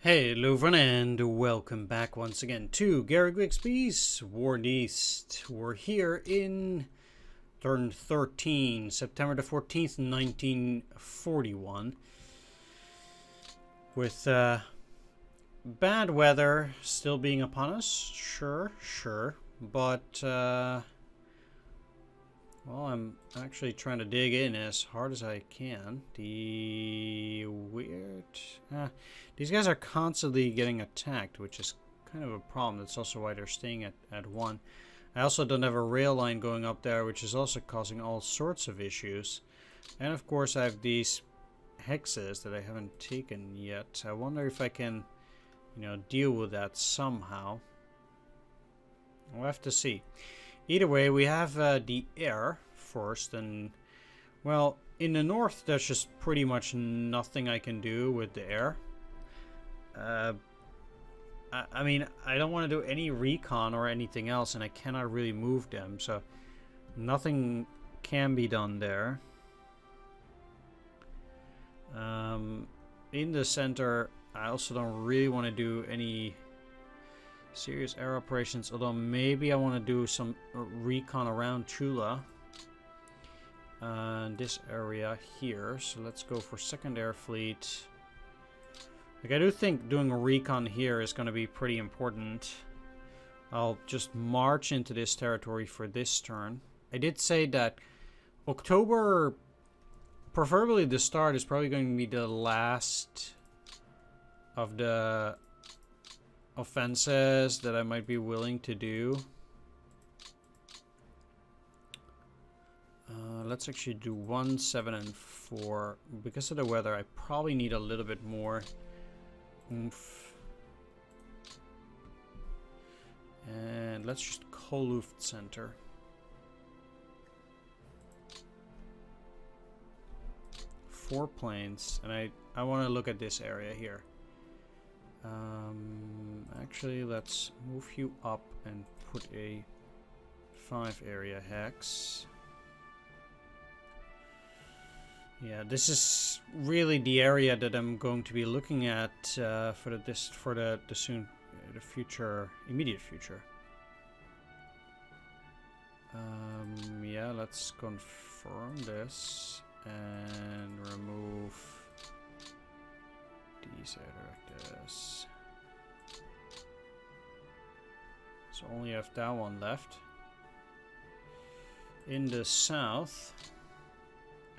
Hey, Louvain, and welcome back once again to Gary Grigsby's War in the East. We're here in turn 13, September the 14th, 1941. With bad weather still being upon us, sure. But, well, I'm actually trying to dig in as hard as I can. These guys are constantly getting attacked, which is kind of a problem. That's also why they're staying at 1. I also don't have a rail line going up there, which is also causing all sorts of issues. And of course I have these hexes that I haven't taken yet. I wonder if I can, deal with that somehow. We'll have to see. Either way, we have the air first, and well, in the north there's just pretty much nothing I can do with the air. I mean, I don't want to do any recon or anything else, and I cannot really move them, so nothing can be done there. In the center, I also don't really want to do any serious air operations, although maybe I want to do some recon around Chula. This area here, so let's go for second air fleet. Like, I do think doing a recon here is going to be pretty important. I'll just march into this territory for this turn. I did say that October, preferably the start, is probably going to be the last of the offenses that I might be willing to do. Let's actually do 1, 7, and 4. Because of the weather, I probably need a little bit more oomph. And let's just Luft center. Four planes, and I want to look at this area here. Actually, let's move you up and put a 5 area hex. Yeah, this is really the area that I'm going to be looking at for the future, immediate future. Yeah, let's confirm this and remove these air directives. So only have that one left. In the south,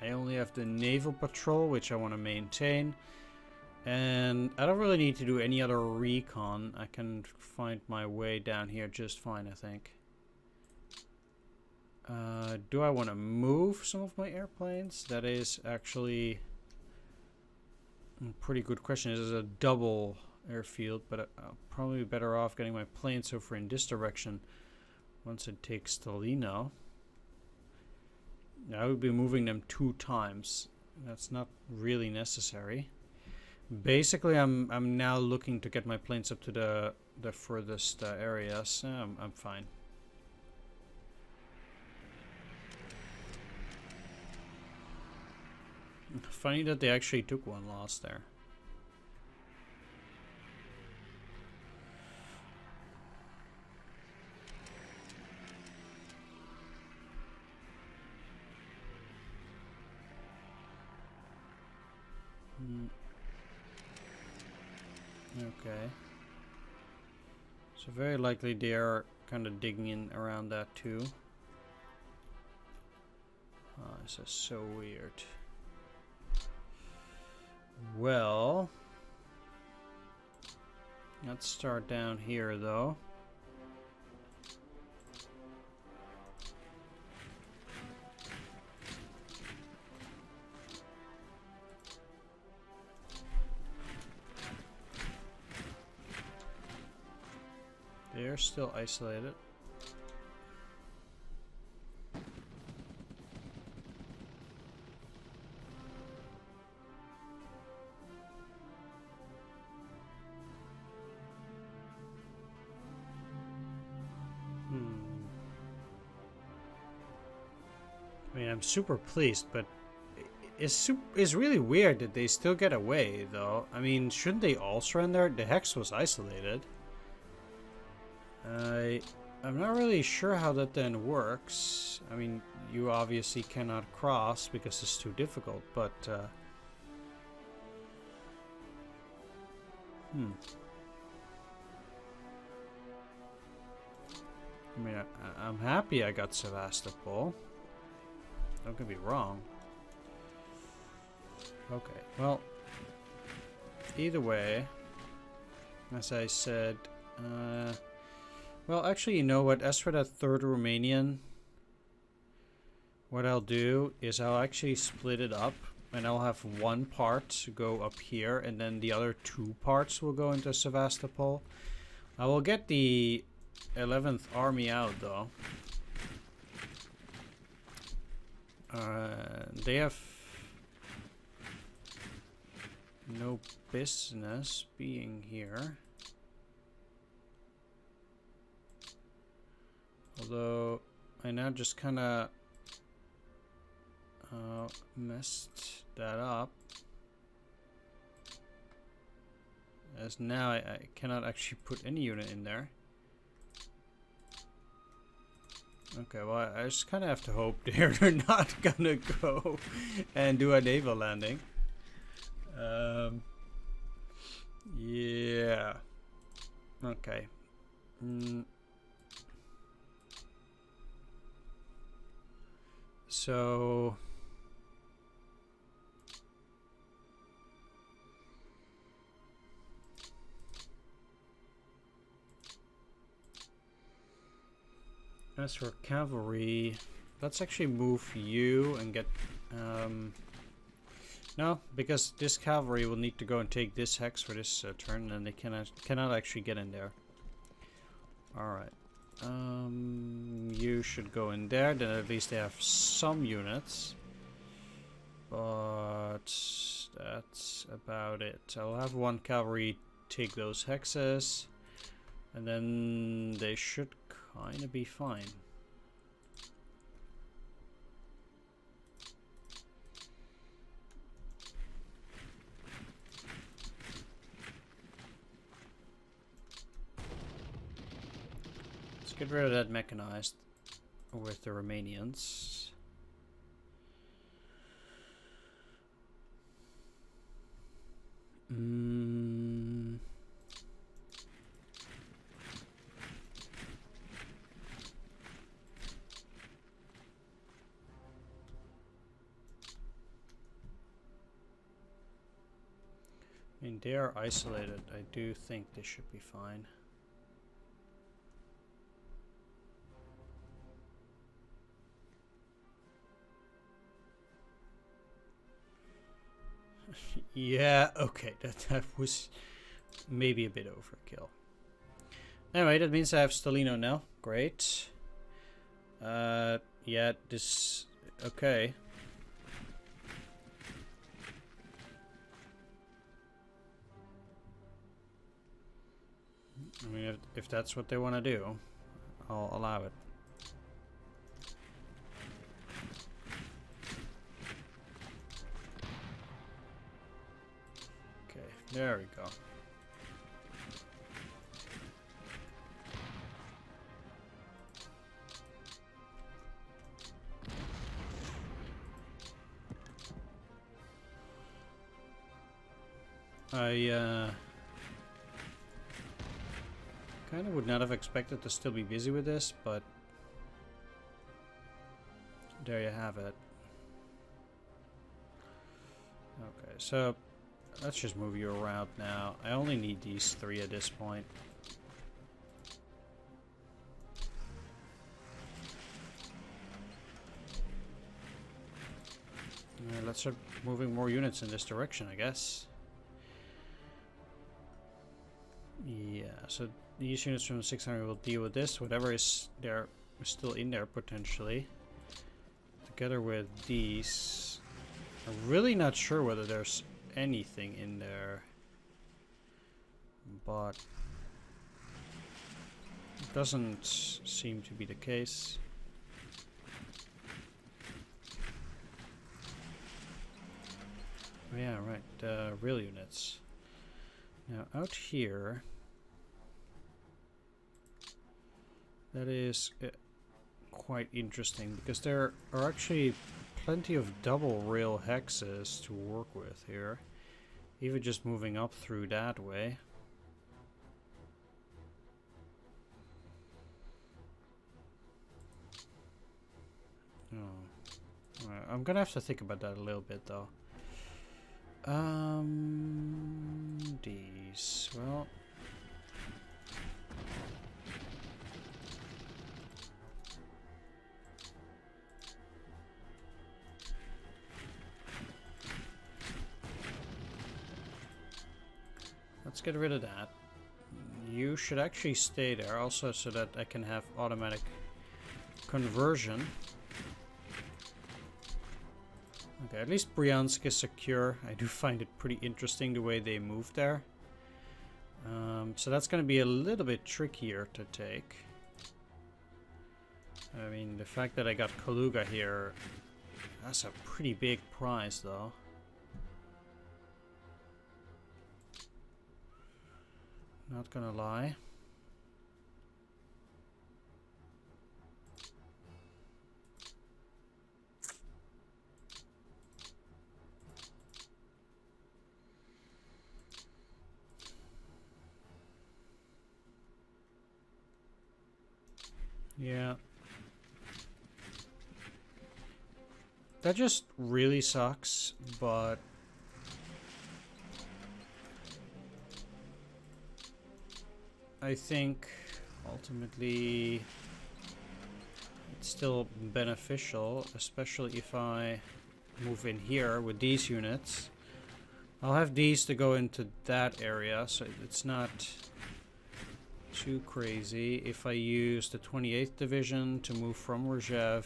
I only have the naval patrol, which I want to maintain. And I don't really need to do any other recon. I can find my way down here just fine, I think. Do I want to move some of my airplanes? That is actually a pretty good question. This is a double airfield, but I'll probably be better off getting my planes over in this direction once it takes Stalino. I would be moving them 2 times. That's not really necessary. Basically, I'm now looking to get my planes up to the furthest areas. I'm fine. Funny that they actually took one loss there. Okay. So very likely they are kind of digging in around that too. Oh, this is so weird. Well, let's start down here though. They're still isolated. I mean, I'm super pleased, but is really weird that they still get away, though. I mean, shouldn't they all surrender? The Hex was isolated. I'm not really sure how that then works. I mean, you obviously cannot cross because it's too difficult, but... I mean, I'm happy I got Sevastopol. Don't get me wrong. Okay, well, either way, as I said, well, actually, you know what? As for that third Romanian, what I'll do is I'll actually split it up, and I'll have one part go up here, and then the other two parts will go into Sevastopol. I will get the 11th Army out, though. They have no business being here. Although I now just kind of messed that up. As now I cannot actually put any unit in there. Okay, well, I just kind of have to hope they're not gonna go and do a naval landing. Yeah. Okay. So... As for cavalry, let's actually move you and get... no, because this cavalry will need to go and take this hex for this turn, and they cannot actually get in there. Alright. You should go in there, then at least they have some units. But that's about it. I'll have one cavalry take those hexes, and then they should kind of be fine. Let's get rid of that mechanized with the Romanians. I mean, they are isolated. I do think they should be fine. Yeah, okay, that was maybe a bit overkill. Anyway, that means I have Stalino now. Great. Yeah, this... okay. I mean, if that's what they want to do, I'll allow it. Okay, there we go. I kind of would not have expected to still be busy with this, but there you have it. Okay, so let's just move you around now. I only need these three at this point. Alright, let's start moving more units in this direction, I guess. Yeah, so these units from the 600 will deal with this. Whatever is there is still in there potentially. Together with these. I'm really not sure whether there's anything in there. But it doesn't seem to be the case. Oh yeah, right. Real units. Now out here, that is quite interesting because there are actually plenty of double rail hexes to work with here. Even just moving up through that way. Oh. I'm gonna have to think about that a little bit though. These, well. Let's get rid of that. You should actually stay there also so that I can have automatic conversion. Okay, at least Bryansk is secure. I do find it pretty interesting the way they move there. So that's going to be a little bit trickier to take. I mean, the fact that I got Kaluga here, that's a pretty big prize though. Not gonna lie. Yeah. That just really sucks, but I think ultimately it's still beneficial, especially if I move in here with these units. I'll have these to go into that area, so it's not too crazy. If I use the 28th Division to move from Rzhev.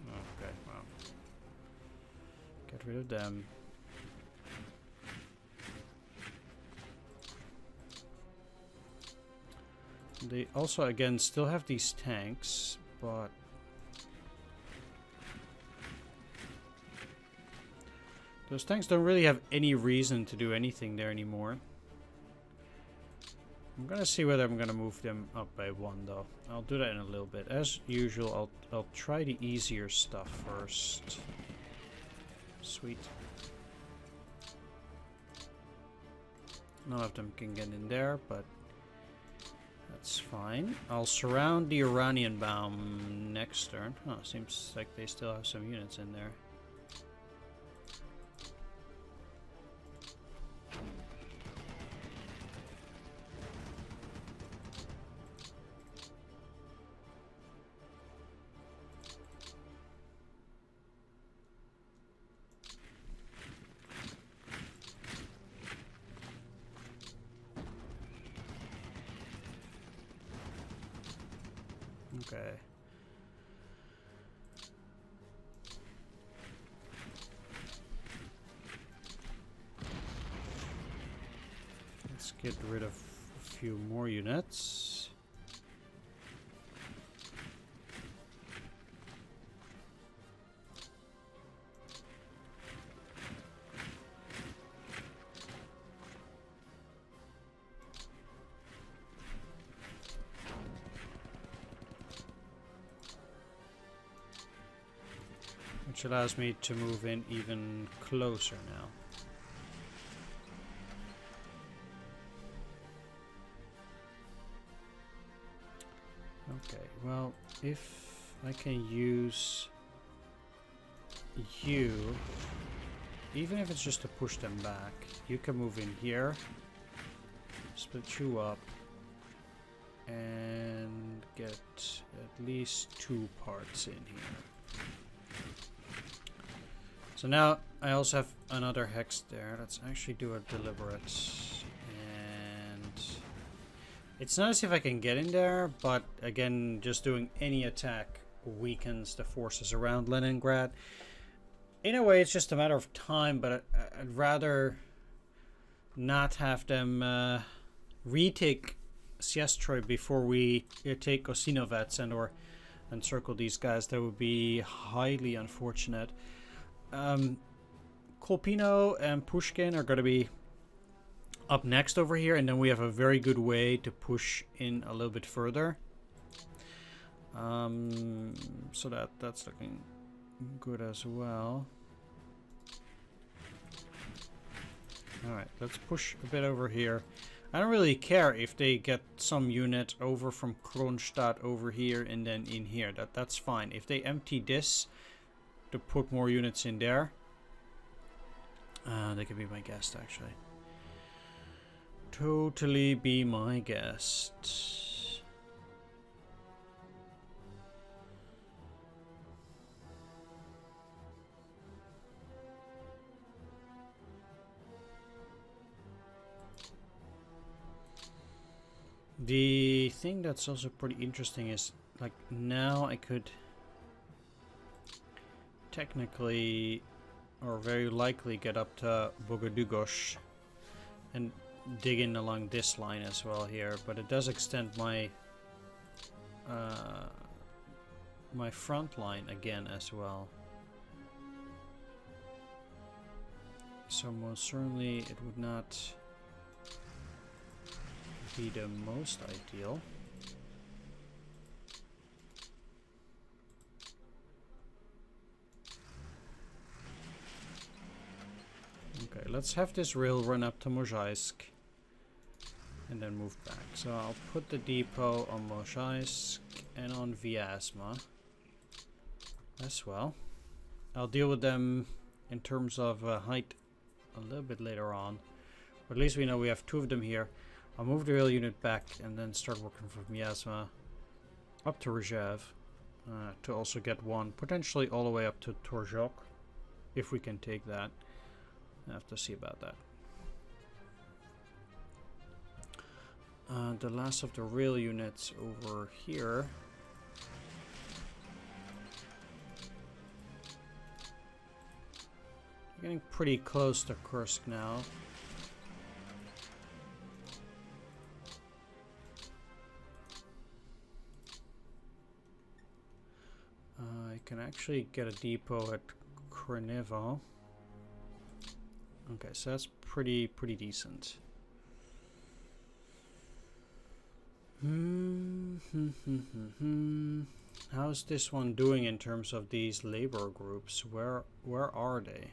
Okay, well. Get rid of them. They also, again, still have these tanks, but those tanks don't really have any reason to do anything there anymore. I'm gonna see whether I'm gonna move them up by one, though. I'll do that in a little bit. As usual, I'll try the easier stuff first. Sweet. None of them can get in there, but that's fine. I'll surround the Iranian Baum next turn. Oh, seems like they still have some units in there. Okay. Let's get rid of a few more units. Which allows me to move in even closer now. Okay, well, if I can use you, even if it's just to push them back, you can move in here, split you up, and get at least 2 parts in here. So now I also have another hex there. Let's actually do a deliberate. And it's not as if I can get in there, but again, just doing any attack weakens the forces around Leningrad. In a way, it's just a matter of time, but I'd rather not have them retake Siestroy before we take Osinovets and or encircle these guys. That would be highly unfortunate. Kolpino and Pushkin are going to be up next over here, and then we have a very good way to push in a little bit further. So that's looking good as well. Alright, let's push a bit over here. I don't really care if they get some unit over from Kronstadt over here and then in here. That's fine. If they empty this to put more units in there, they can be my guest, actually. Totally be my guest. The thing that's also pretty interesting is, like, now I could technically, or very likely, get up to Bogodugos and dig in along this line as well here, but it does extend my my front line again as well. So most certainly it would not be the most ideal. Okay, let's have this rail run up to Mozhaisk and then move back. So I'll put the depot on Mozhaisk and on Vyazma as well. I'll deal with them in terms of height a little bit later on, but at least we know we have two of them here. I'll move the rail unit back and then start working from Vyazma up to Rzhev to also get one, potentially all the way up to Torzhok, if we can take that. I have to see about that. The last of the rail units over here. Getting pretty close to Kursk now. I can actually get a depot at Kornevo. Okay, so that's pretty decent. How's this one doing in terms of these labor groups? Where are they?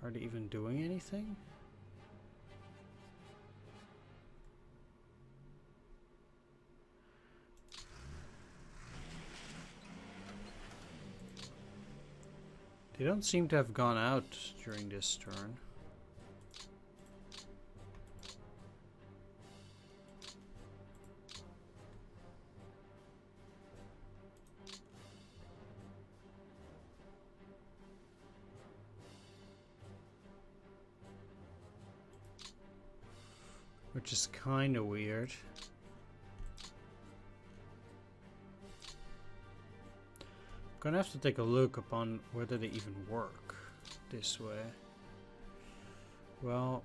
Are they even doing anything? They don't seem to have gone out during this turn. Which is kind of weird. Gonna have to take a look upon whether they even work this way. Well,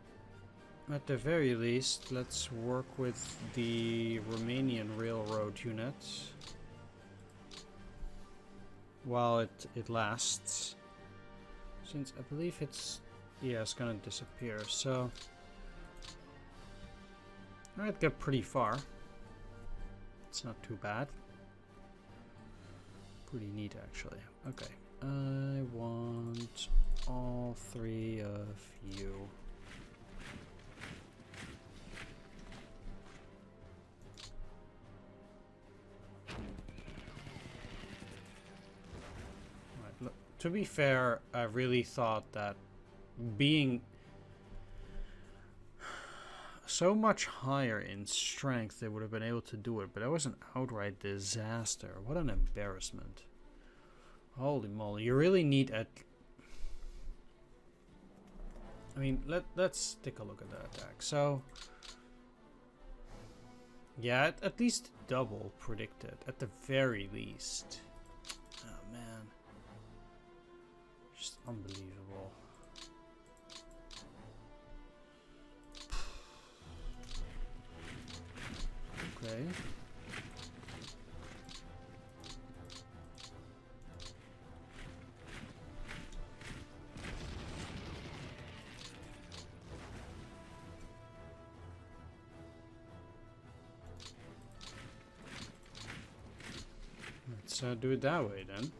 at the very least, let's work with the Romanian railroad units while it lasts, since I believe it's gonna disappear. So I'd get pretty far. It's not too bad. Pretty neat, actually. Okay, I want all three of you. Right, look, to be fair, I really thought that being so much higher in strength, they would have been able to do it, but that was an outright disaster. What an embarrassment. Holy moly, you really need at... I mean, let's take a look at that attack. So, yeah, at least double predicted, at the very least. Oh man, just unbelievable. Okay. let's do it that way then.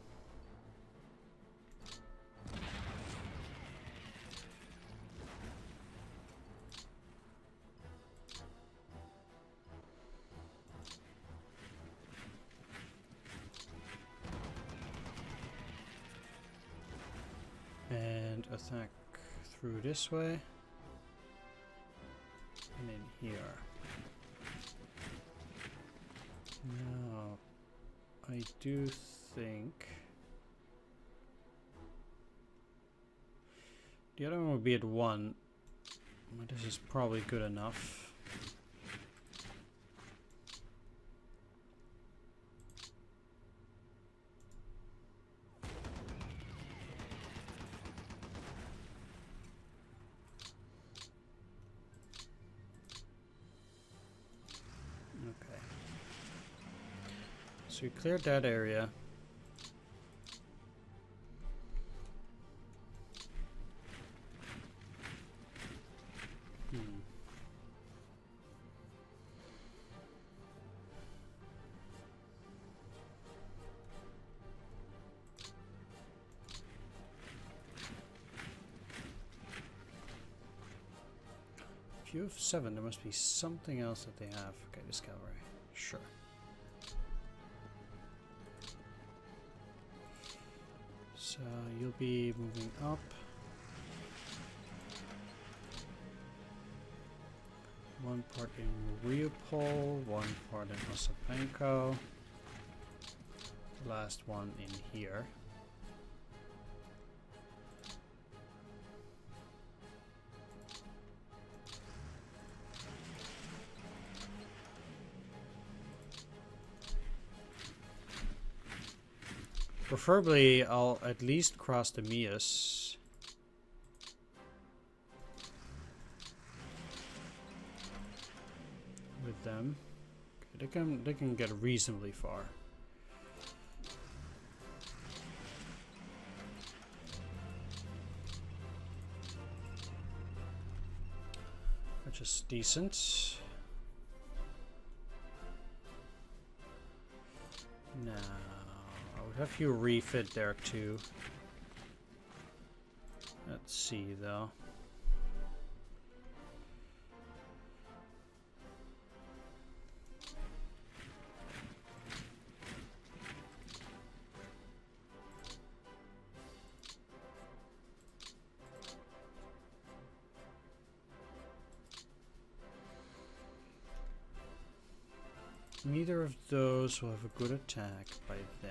And attack through this way. And in here. Now, I do think the other one will be at 1. But this is probably good enough. So we cleared that area. If you have 7, there must be something else that they have. Okay, discovery. Sure. So you'll be moving up. One part in Mariupol, one part in Osapenko. Last one in here. Preferably, I'll at least cross the Mias. With them. Okay, they can get reasonably far. Which is decent. Now have you refit there too. Let's see though. Neither of those will have a good attack by then.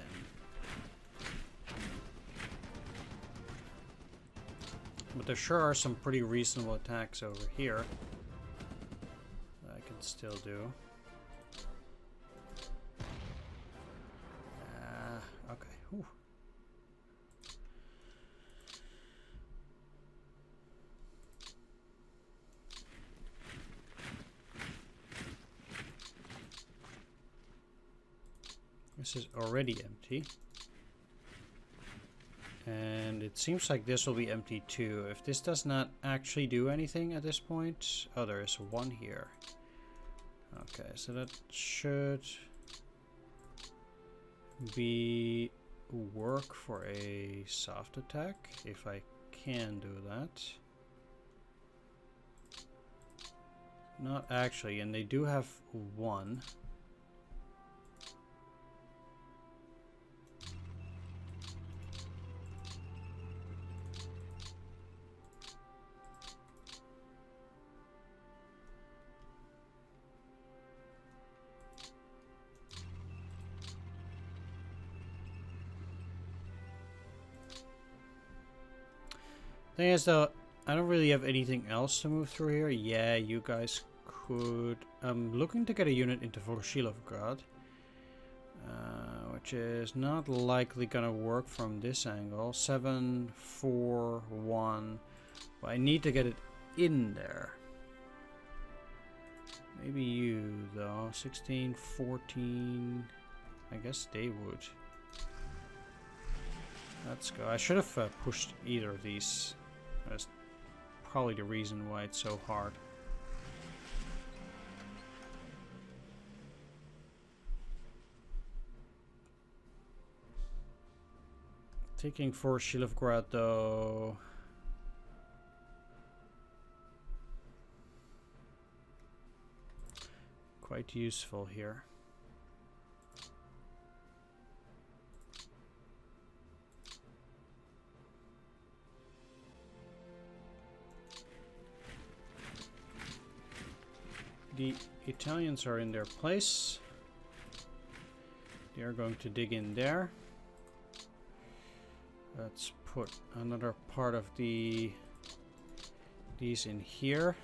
But there sure are some pretty reasonable attacks over here that I can still do. Okay. Whew. This is already empty. And it seems like this will be empty too. If this does not actually do anything at this point... Oh, there is one here. Okay, so that should be work for a soft attack, if I can do that. Not actually, and they do have one. Thing is though, I don't really have anything else to move through here. Yeah, you guys could... I'm looking to get a unit into Voloshilovgrad, which is not likely gonna work from this angle. 7, 4, 1. But I need to get it in there. Maybe you though. 16, 14. I guess they would. Let's go. I should have pushed either of these. That's probably the reason why it's so hard. Taking for Shilovgrad though. Quite useful here. The Italians are in their place. They are going to dig in there. Let's put another part of these in here.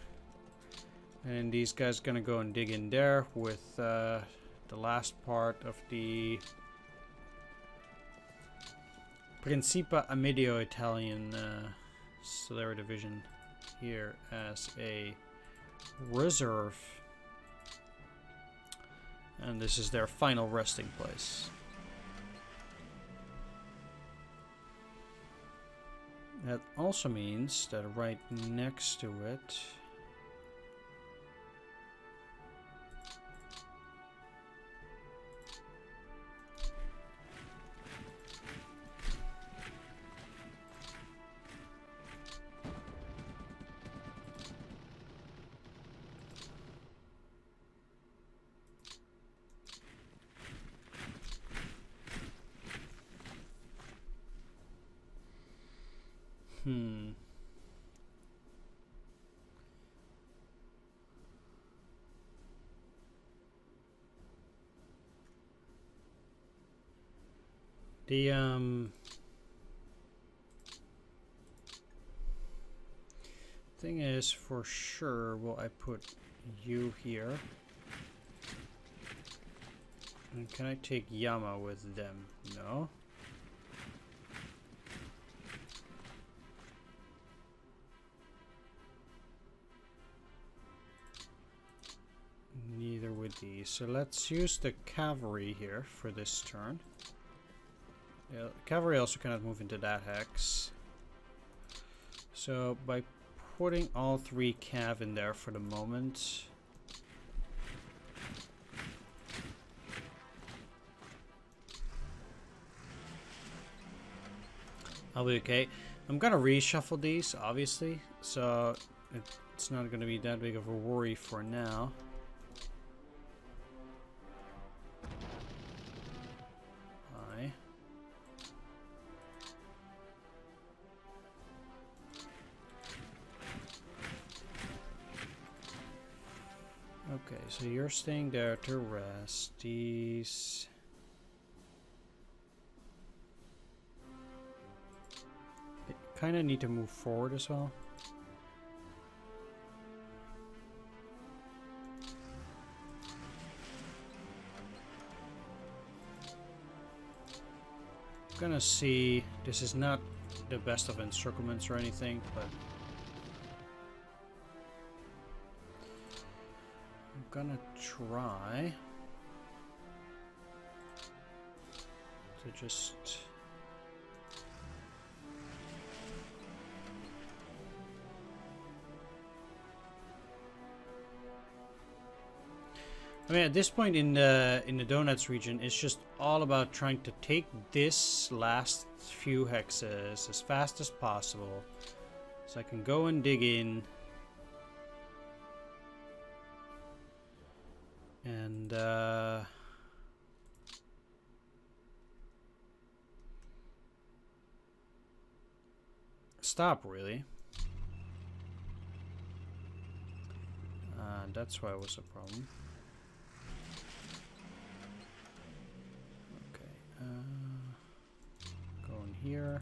And these guys gonna go and dig in there with the last part of the Principa Amedio Italian Solera Division here as a reserve. And this is their final resting place. That also means that right next to it the thing is, for sure, will I put you here? And can I take Yama with them? No. Neither with these. So let's use the cavalry here for this turn. Yeah, cavalry also cannot move into that hex. So by putting all 3 cav in there for the moment, I'll be okay. I'm gonna reshuffle these, obviously, so it's not gonna be that big of a worry for now. Okay, so you're staying there to rest. These... they kind of need to move forward as well. I'm gonna see... this is not the best of encirclements or anything, but... gonna try to just I mean, at this point in the Donets region, it's just all about trying to take this last few hexes as fast as possible so I can go and dig in. And stop, really. That's why it was a problem. Okay, go in here.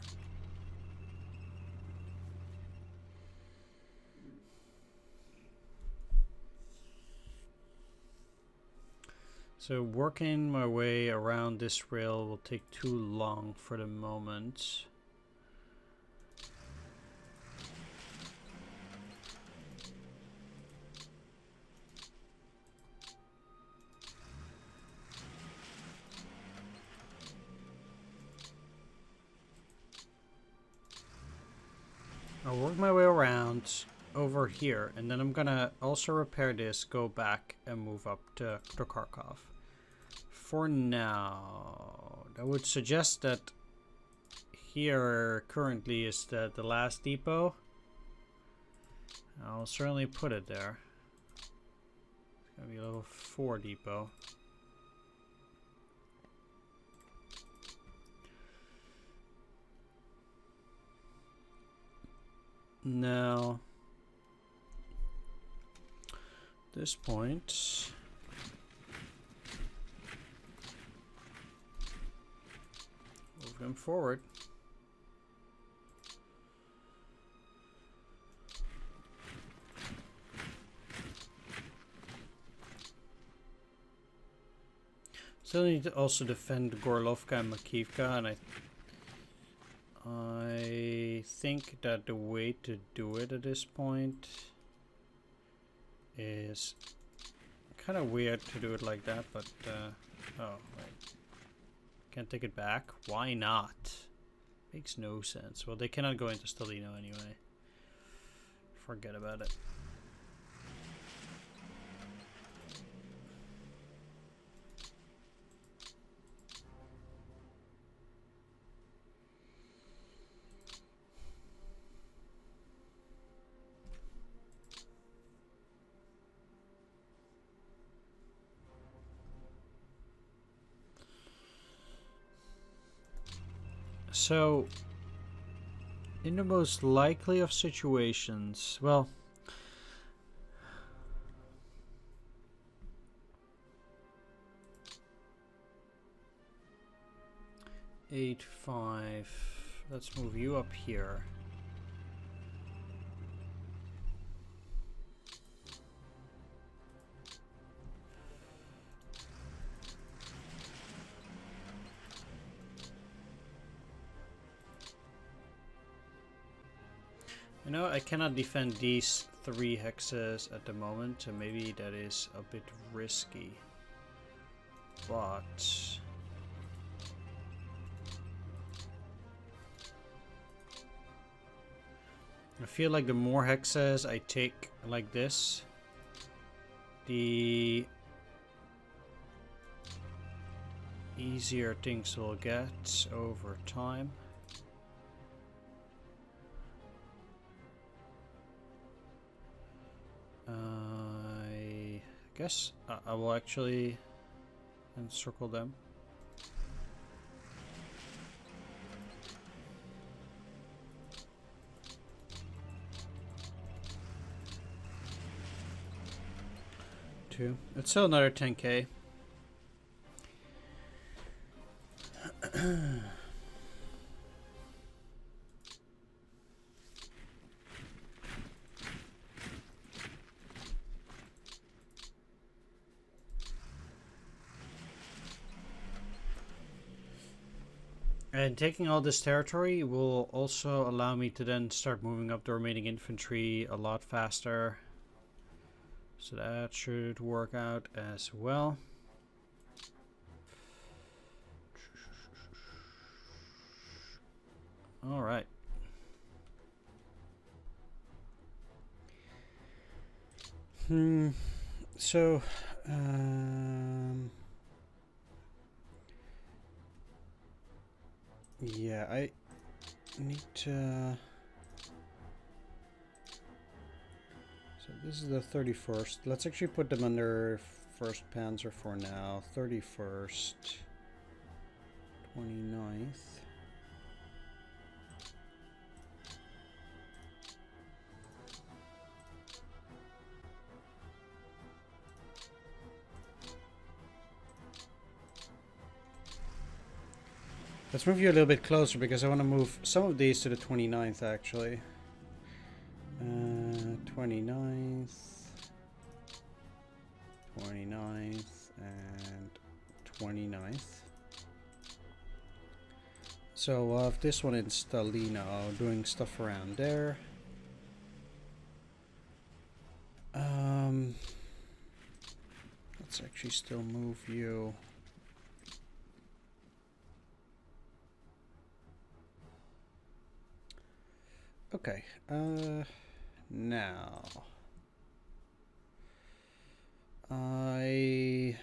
So working my way around this rail will take too long for the moment. I'll work my way around over here, and then I'm gonna also repair this, go back, and move up to Kharkov. For now, I would suggest that here currently is the last depot. I'll certainly put it there. It's gonna be a level 4 depot. Now, at this point, move him forward. Still need to also defend Gorlovka and Makivka, and I think that the way to do it at this point is kind of weird to do it like that, but oh wait, can't take it back. Why not? Makes no sense. Well, they cannot go into Stalino anyway. Forget about it. So, in the most likely of situations, well, eight, 5. Let's move you up here. You know, I cannot defend these 3 hexes at the moment, and maybe that is a bit risky. But I feel like the more hexes I take like this, the easier things will get over time. I guess I will actually encircle them. Two. It's still another 10k. And taking all this territory will also allow me to then start moving up the remaining infantry a lot faster. So that should work out as well. All right. So, yeah, I need to... So this is the 31st. Let's actually put them under 1st Panzer for now. 31st. 29th. Let's move you a little bit closer because I want to move some of these to the 29th actually. 29th, 29th, and 29th. So we'll have this one in Stalino doing stuff around there. Let's actually still move you. Okay, now I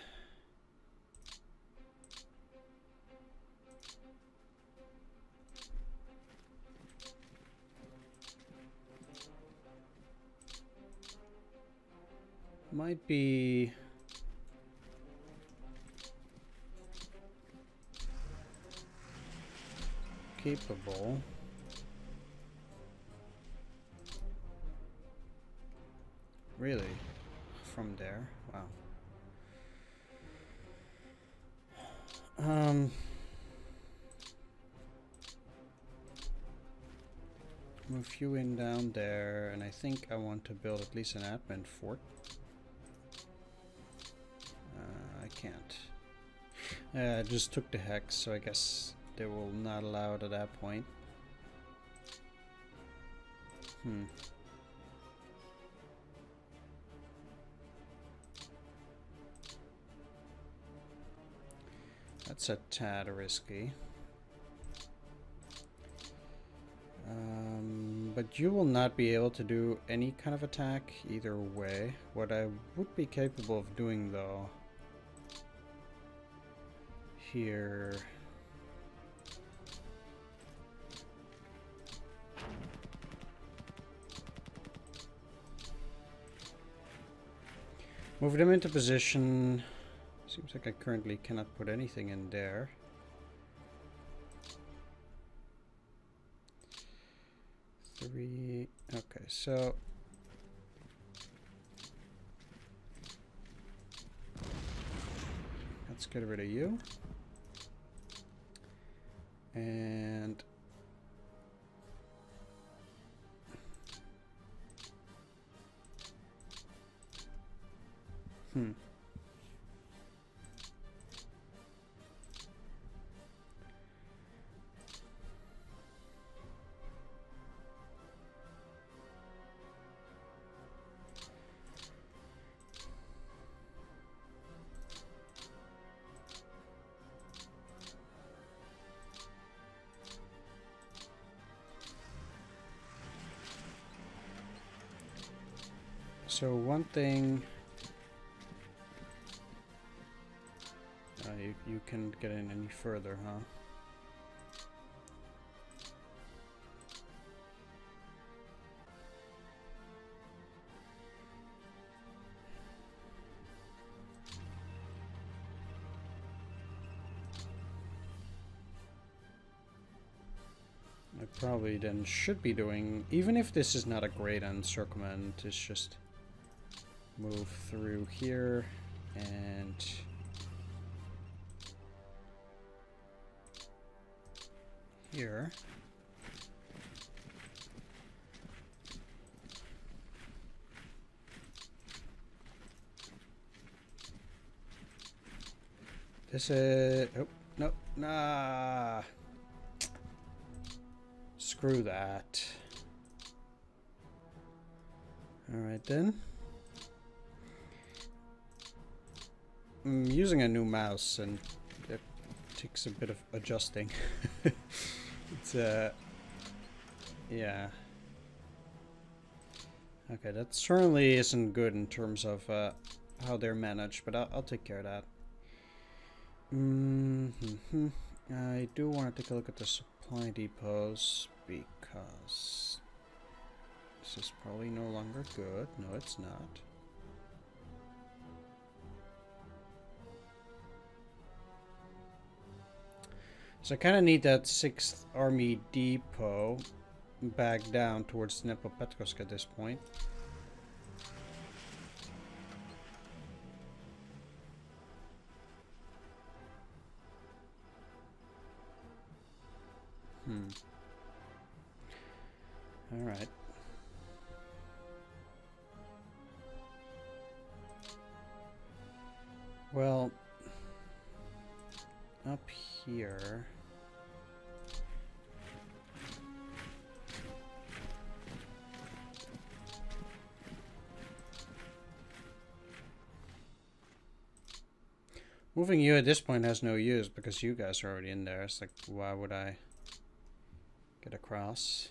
might be capable. Really? From there? Wow. Move you in down there, and I think I want to build at least an admin fort. I can't. I just took the hex, so I guess they will not allow it at that point. That's a tad risky. But you will not be able to do any kind of attack either way. What I would be capable of doing though here move them into position. Seems like I currently cannot put anything in there. Okay, so let's get rid of you. And so one thing, you can't get in any further, huh? I probably then should be doing, even if this is not a great encirclement, it's just move through here and here. This is, oh, no, nah. Screw that. Alright then. I'm using a new mouse and it takes a bit of adjusting. It's yeah. Okay, that certainly isn't good in terms of how they're managed, but I'll take care of that. I do want to take a look at the supply depots because this is probably no longer good. No, it's not. So I kind of need that 6th Army depot back down towards Dnepropetrovsk at this point. Alright. Well, up here. Moving you at this point has no use because you guys are already in there. It's like, why would I get across?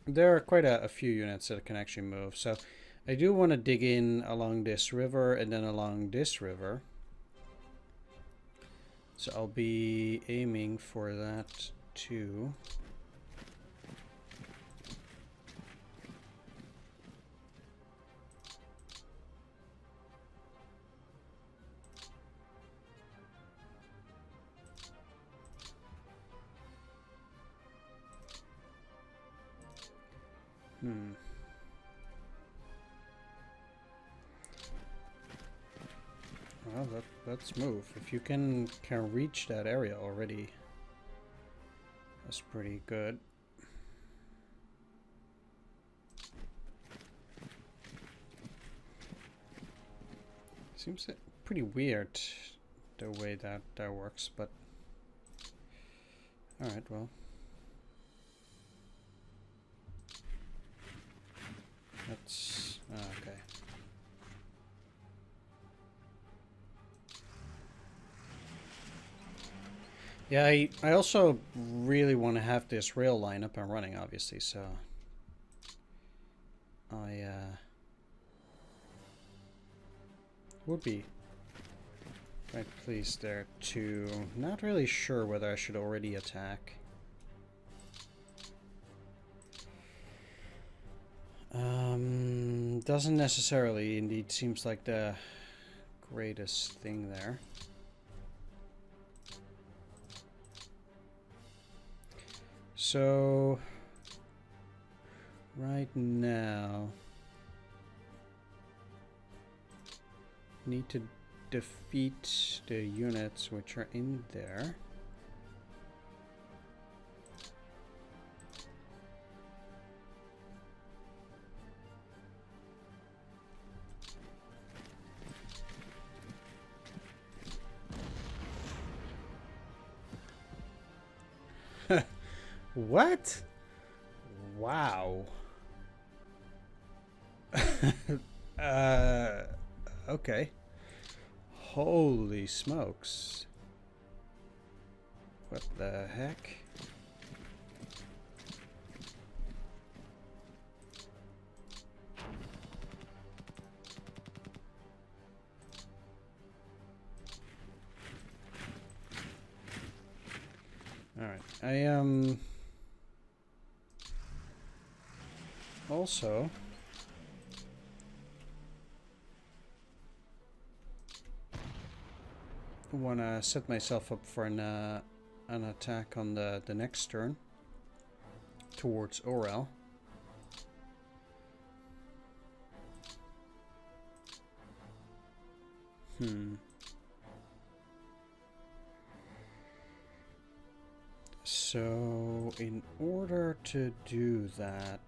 There are quite a few units that can actually move, so I do want to dig in along this river and then along this river. So I'll be aiming for that too. Well, let's move. If you can reach that area already, that's pretty good. Seems pretty weird the way that works, but all right, well. That's okay. Yeah, I also really want to have this rail line up and running, obviously, so I would be quite pleased there too. Not really sure whether I should already attack. Doesn't necessarily, indeed, seems like the greatest thing there. So, right now, need to defeat the units which are in there. What? Wow. Okay. Holy smokes. What the heck? All right. I also want to set myself up for an attack on the next turn towards Orel. So in order to do that,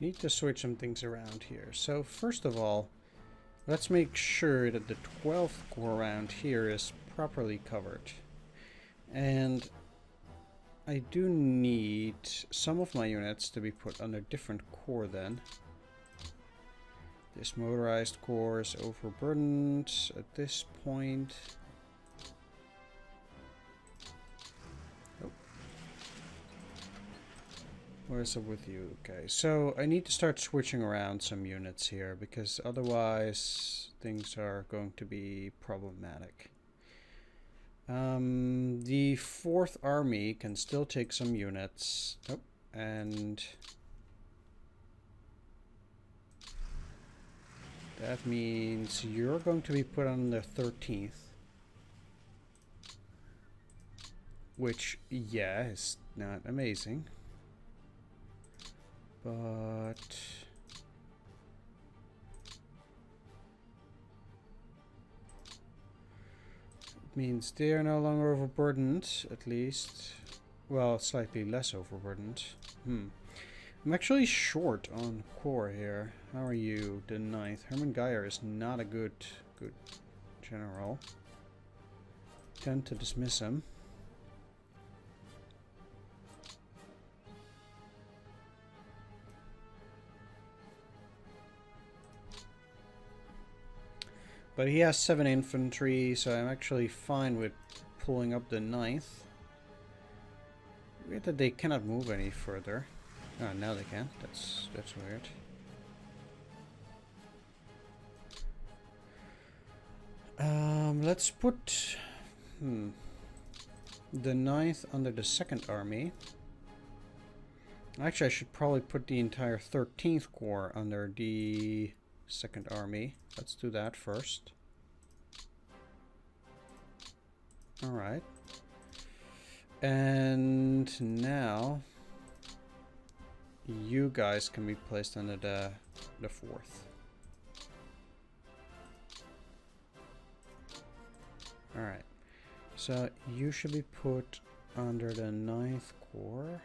need to switch some things around here. So first of all, let's make sure that the 12th corps around here is properly covered. And I do need some of my units to be put under different corps then. This motorized corps is overburdened at this point. Oh. What is up with you? Okay, so I need to start switching around some units here because otherwise things are going to be problematic. The 4th Army can still take some units. Oh, and that means you're going to be put on the 13th. Which, yeah, is not amazing. But means they are no longer overburdened, at least. Well, slightly less overburdened. I'm actually short on core here. How are you? The 9th. Hermann Geyer is not a good general. Tend to dismiss him. But he has 7 infantry, so I'm actually fine with pulling up the 9th. Weird that they cannot move any further. Oh, now they can. That's weird. Let's put the 9th under the 2nd Army. Actually, I should probably put the entire 13th Corps under the 2nd Army. Let's do that first. Alright. And now you guys can be placed under the 4th. Alright. So you should be put under the 9th Corps.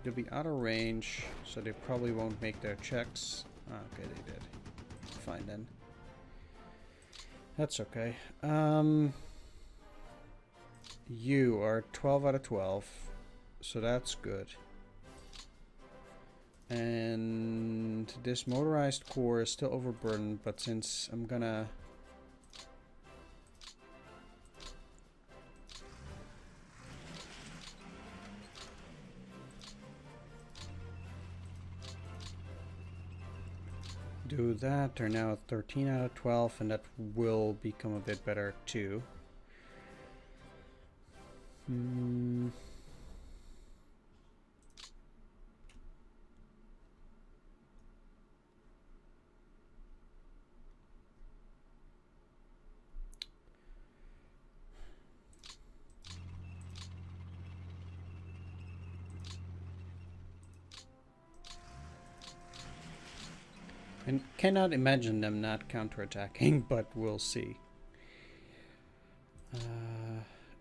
They'll be out of range, so they probably won't make their checks. Oh, okay, they did. Fine then. That's okay. You are 12 out of 12, so that's good. And this motorized corps is still overburdened, but since I'm gonna... do that, they're now at 13 out of 12, and that will become a bit better too. And cannot imagine them not counterattacking, but we'll see.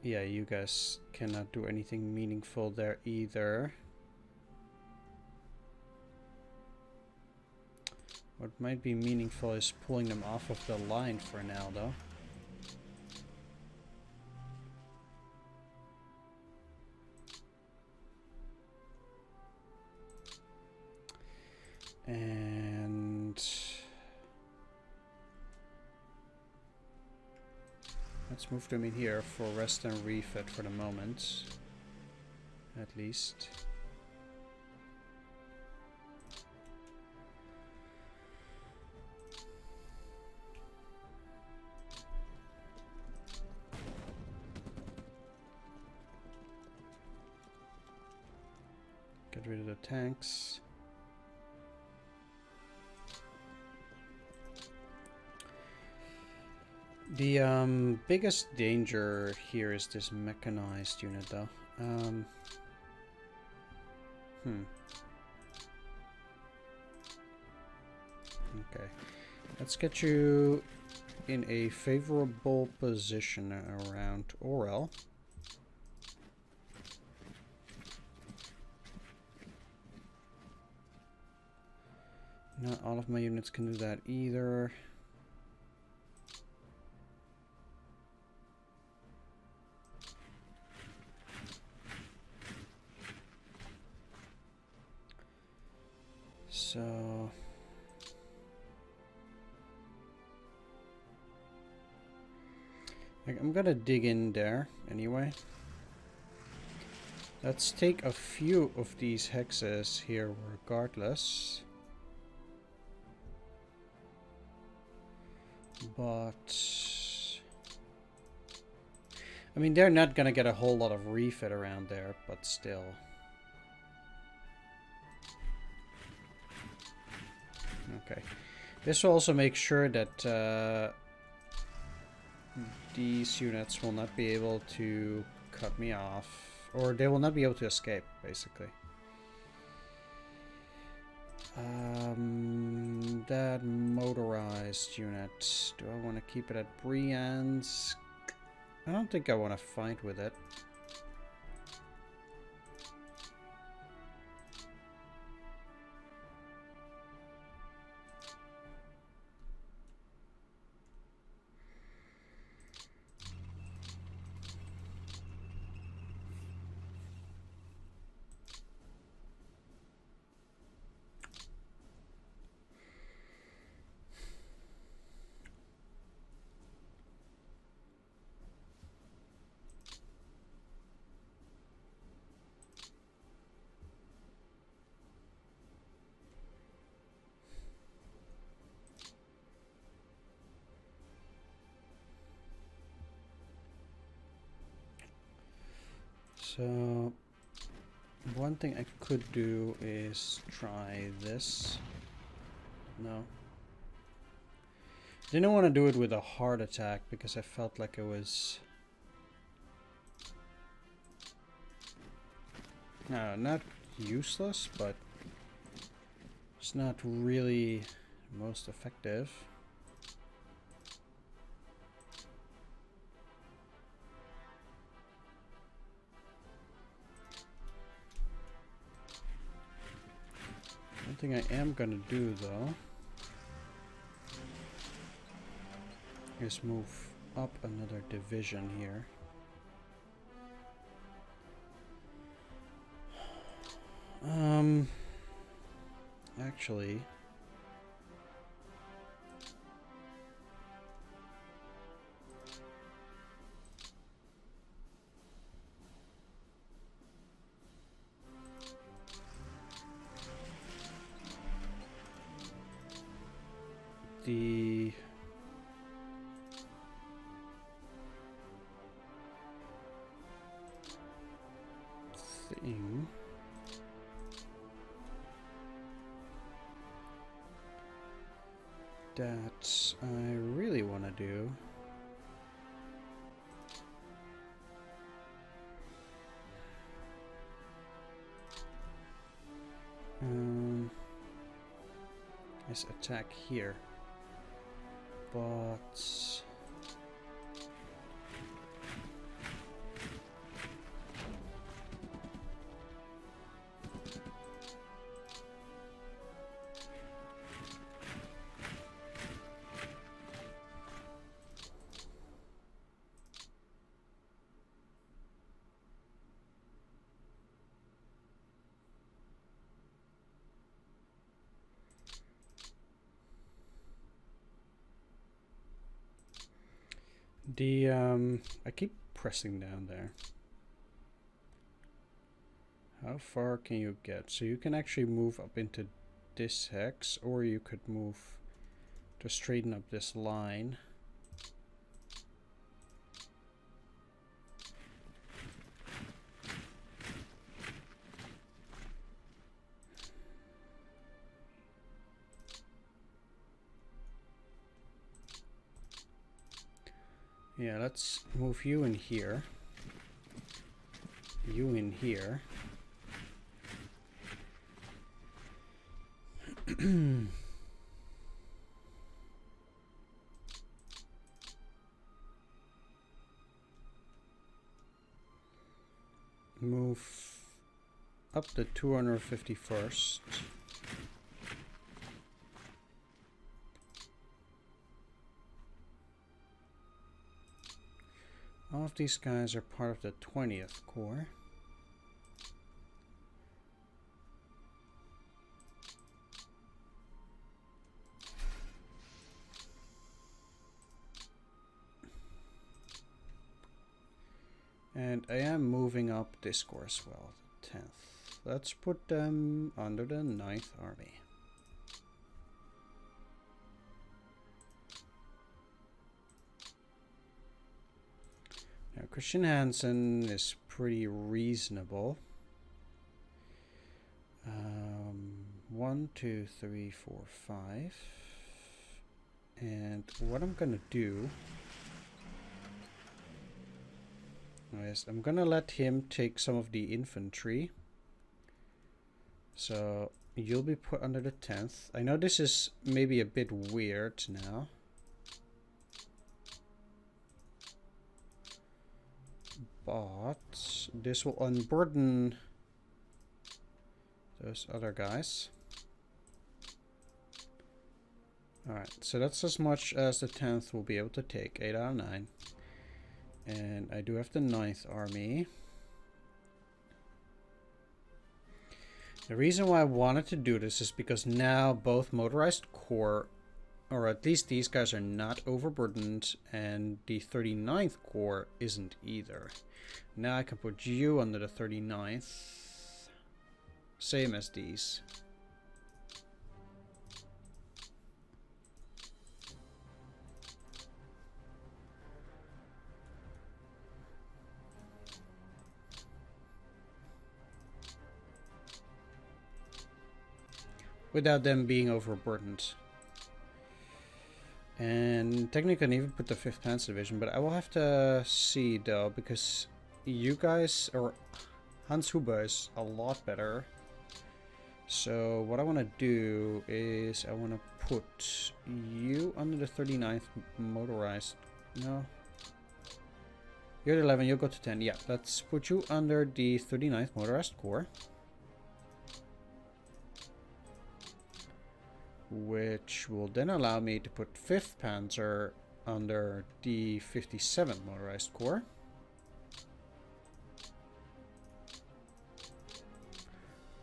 Yeah, you guys cannot do anything meaningful there either. What might be meaningful is pulling them off of the line for now, though. And let's move them in here for rest and refit for the moment, at least. Get rid of the tanks. The biggest danger here is this mechanized unit, though. Okay, let's get you in a favorable position around Orel. Not all of my units can do that either. So I'm gonna dig in there anyway. Let's take a few of these hexes here regardless. But I mean, they're not gonna get a whole lot of refit around there, but still. Okay, this will also make sure that these units will not be able to cut me off, or they will not be able to escape, basically. That motorized unit, do I want to keep it at Briansk? I don't think I want to fight with it. So one thing I could do is try this. No. Didn't want to do it with a hard attack because I felt like it was... No, not useless, but it's not really most effective. One thing I am gonna do though is move up another division here. Actually, the thing that I really want to do is attack here, but the I keep pressing down there. How far can you get? So you can actually move up into this hex, or you could move to straighten up this line. Yeah, let's move you in here. You in here. Move up the 251st. All of these guys are part of the 20th Corps. And I am moving up this corps as well, the 10th. Let's put them under the 9th Army. Now, Christian Hansen is pretty reasonable. 1, 2, 3, 4, 5. And what I'm gonna do is I'm gonna let him take some of the infantry. So you'll be put under the 10th. I know this is maybe a bit weird now. But this will unburden those other guys. Alright, so that's as much as the 10th will be able to take, 8 out of 9. And I do have the 9th Army. The reason why I wanted to do this is because now both motorized corps, or at least these guys, are not overburdened, and the 39th Corps isn't either. Now I can put you under the 39th, same as these. without them being overburdened. And technically I can even put the 5th Panzer Division, but I will have to see though, because you guys, or Hans Huber is a lot better. So what I want to do is I want to put you under the 39th motorized. No. You're at 11, you'll go to 10. Yeah, let's put you under the 39th motorized corps. Which will then allow me to put 5th Panzer under the 57th Motorized Corps.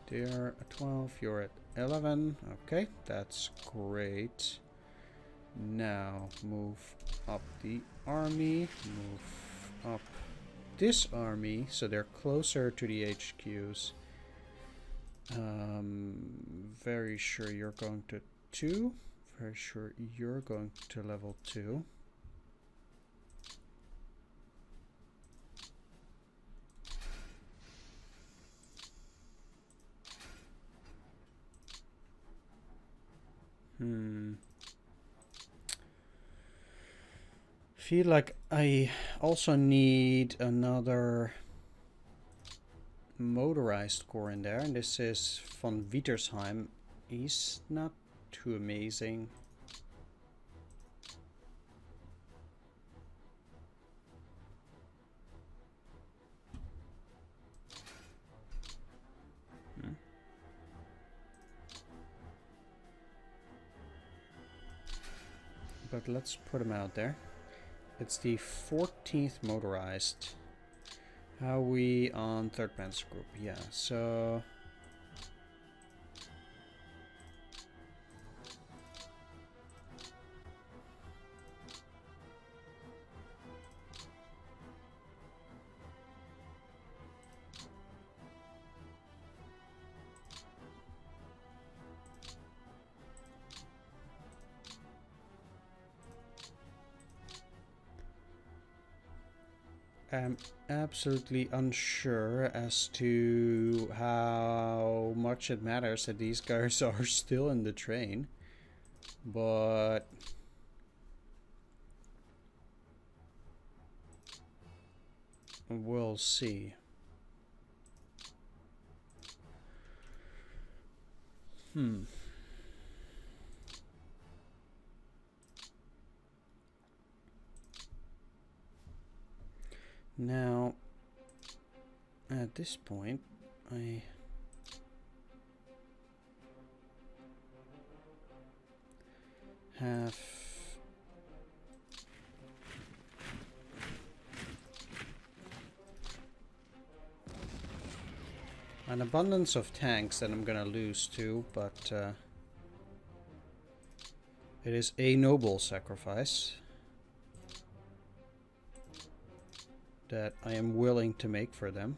They're at 12, you're at 11. Okay, that's great. Now move up the army, move up this army so they're closer to the HQs. Very sure you're going to 2. Very sure you're going to level 2. Feel like I also need another motorized corps in there, and this is von Wietersheim. He's not too amazing. But let's put him out there. It's the 14th motorized. How are we on 3rd Panzer Group? Yeah, so I'm absolutely unsure as to how much it matters that these guys are still in the train, but we'll see. Now, at this point, I have an abundance of tanks that I'm gonna lose too, but it is a noble sacrifice that I am willing to make for them.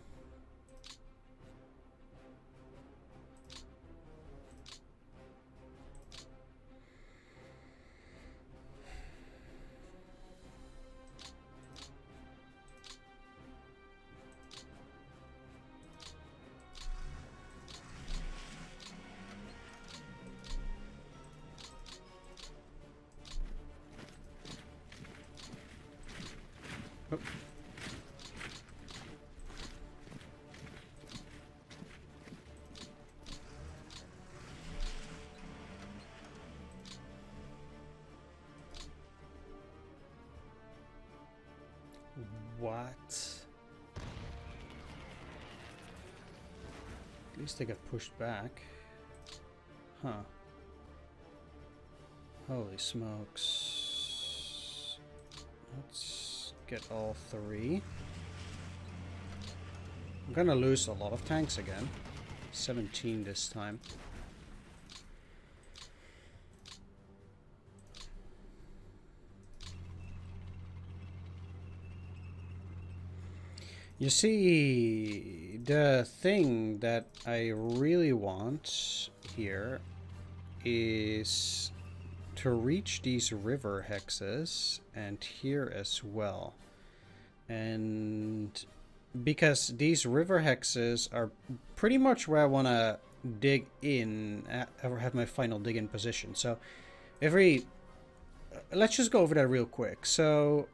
Oh. What? At least they got pushed back. Huh. Holy smokes. Let's get all 3. I'm gonna lose a lot of tanks again. 17 this time. You see, the thing that I really want here is to reach these river hexes and here as well. And because these river hexes are pretty much where I want to dig in, ever have my final dig in position. So let's just go over that real quick. So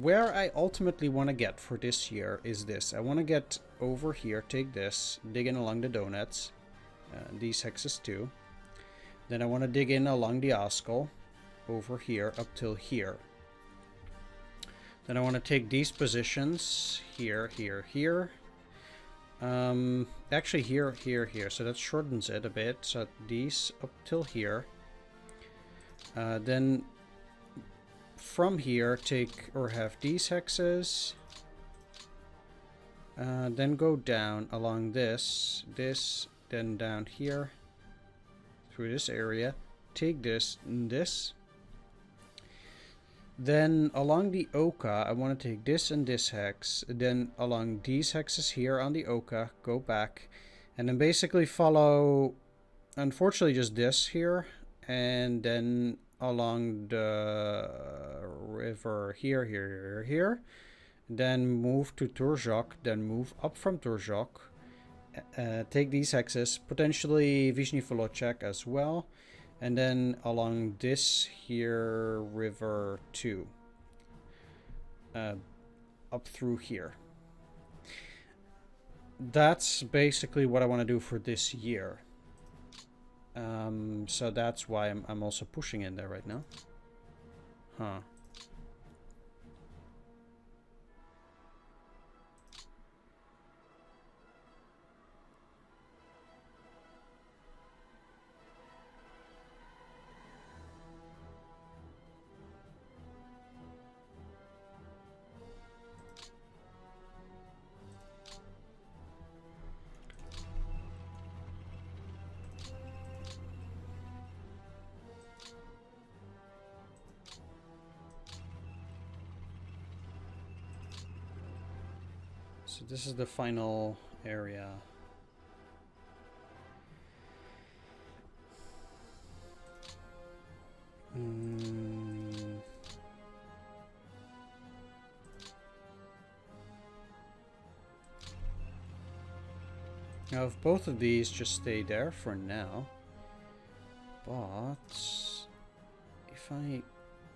where I ultimately want to get for this year is this. I want to get over here, take this, dig in along the Donets, these hexes too. Then I want to dig in along the Oskol, over here up till here. Then I want to take these positions here, here, here. Actually here, here, here. So that shortens it a bit. So these up till here. Then from here take or have these hexes. Then go down along this, then down here through this area. Take this and this. Then along the Oka, I want to take this and this hex. Then along these hexes here on the Oka, go back. And then basically follow, unfortunately, just this here. And then along the river here, here, here. Then move to Turzhok. Then move up from Turzhok. Take these hexes. Potentially Vishny Volocek as well. And then along this here river too. Up through here. That's basically what I want to do for this year. So that's why I'm also pushing in there right now. Huh. So this is the final area. Now if both of these just stay there for now, but if I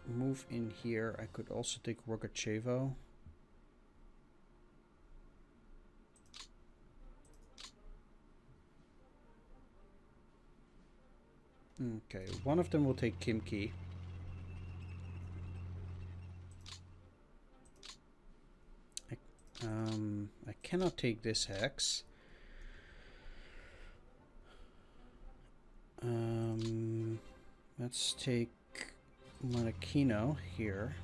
move in here, I could also take Rogachevo. Okay, one of them will take Kimki. I cannot take this hex. Let's take Monachino here.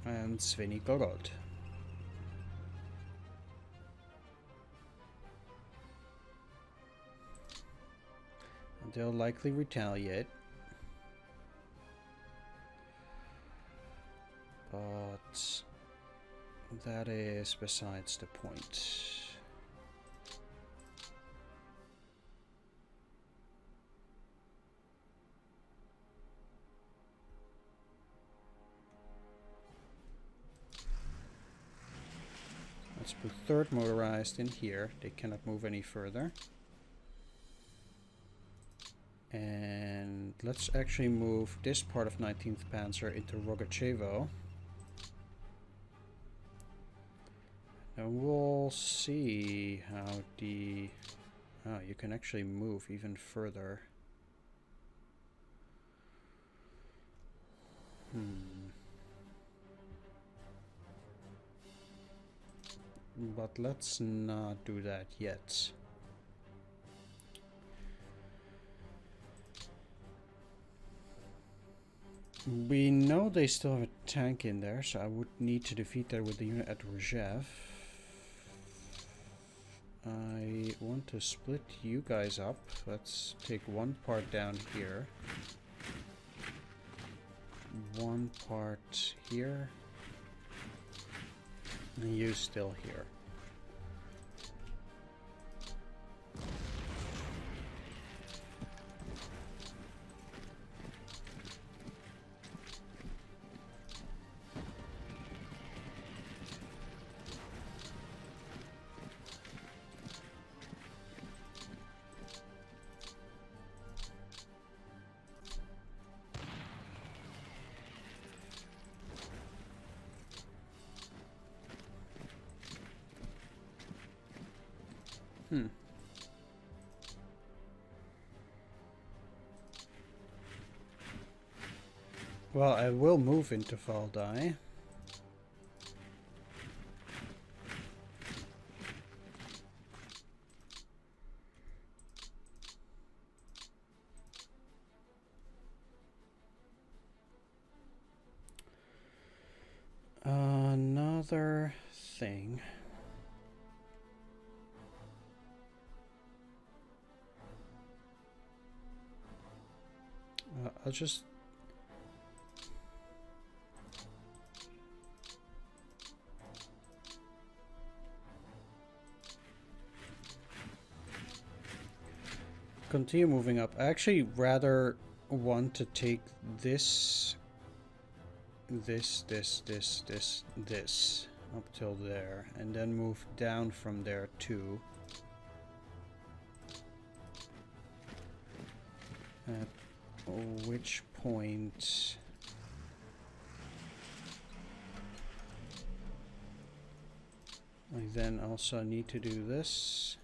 And Sveni Gorod. They'll likely retaliate. But that is besides the point. Let's put third motorized in here. They cannot move any further. And let's actually move this part of 19th Panzer into Rogachevo. And we'll see how the... Oh, you can actually move even further. But let's not do that yet. We know they still have a tank in there, so I would need to defeat that with the unit at Rzhev. I want to split you guys up. Let's take one part down here. One part here. And you still here. Well, I will move into Valdai. Another thing. I'll just... continue moving up. I actually rather want to take this up till there, and then move down from there too. At which point I then also need to do this.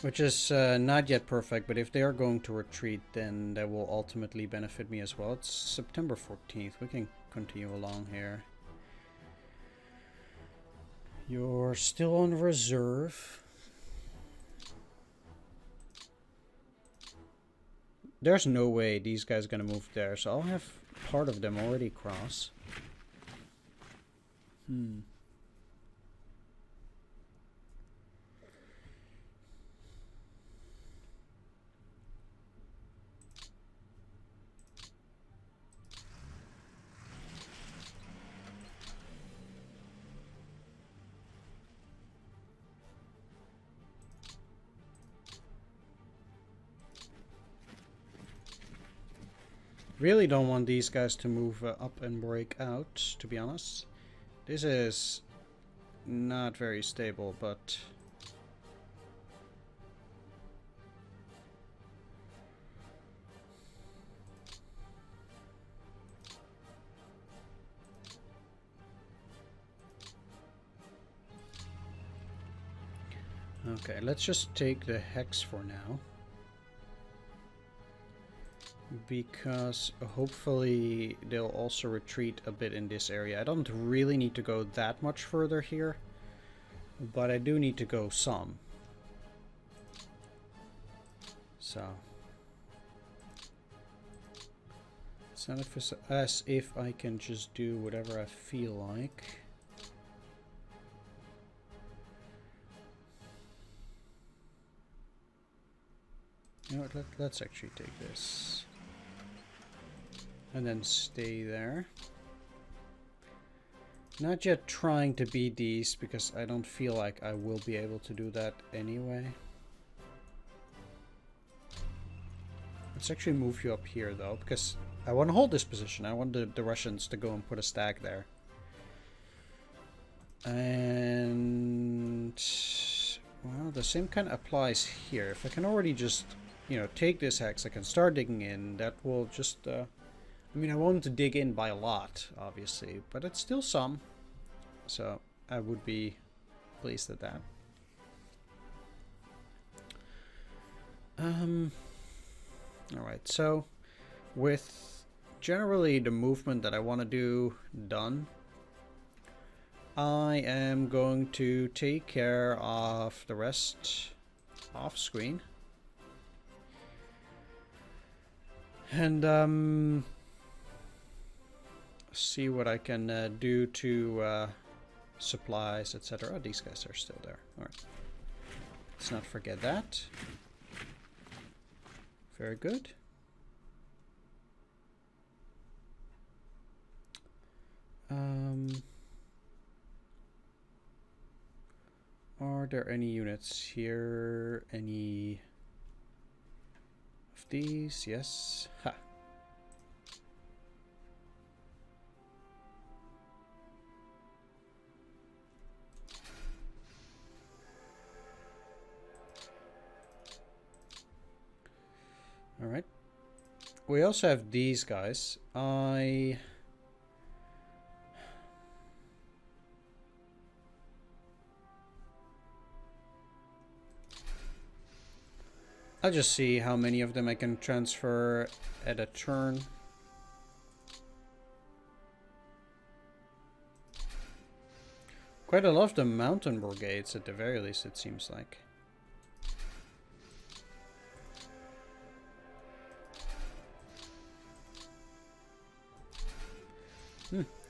Which is not yet perfect, but if they are going to retreat, then that will ultimately benefit me as well. It's September 14th. We can continue along here. You're still on reserve. There's no way these guys are going to move there, so I'll have part of them already cross. Really don't want these guys to move up and break out, to be honest. This is not very stable, but... okay, let's just take the hex for now. Because hopefully they'll also retreat a bit in this area. I don't really need to go that much further here, but I do need to go some. So it's not as if I can just do whatever I feel like. You know what, let's actually take this. And then stay there. Not yet trying to beat these, because I don't feel like I will be able to do that anyway. Let's actually move you up here, though, because I want to hold this position. I want the Russians to go and put a stack there. And... well, the same kind of applies here. If I can already just, you know, take this hex, I can start digging in. That will just... I mean, I want to dig in by a lot, obviously, but it's still some. So I would be pleased at that. Alright, so with generally the movement that I want to do done, I am going to take care of the rest off screen. And see what I can do to supplies, etc. Oh, these guys are still there. Alright. Let's not forget that. Very good. Are there any units here? Any of these? Yes. Ha. Alright. We also have these guys. I I'll just see how many of them I can transfer at a turn. Quite a lot of the mountain brigades at the very least, it seems like.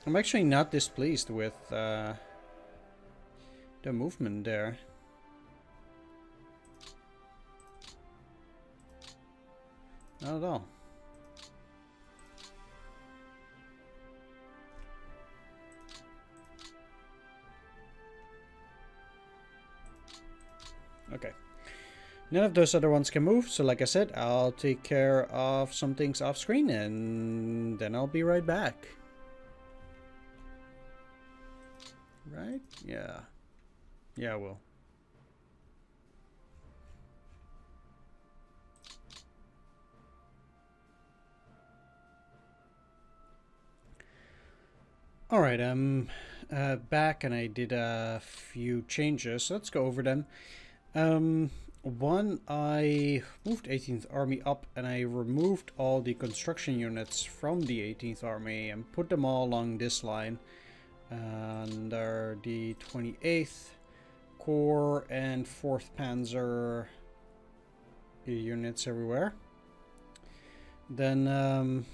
I'm actually not displeased with the movement there. Not at all. Okay. None of those other ones can move, so like I said, I'll take care of some things off screen and then I'll be right back. Right? Yeah. Yeah, I will. Alright, I'm back and I did a few changes, so let's go over them. One, I moved 18th Army up and I removed all the construction units from the 18th Army and put them all along this line. Under the 28th Corps and 4th Panzer units everywhere. Then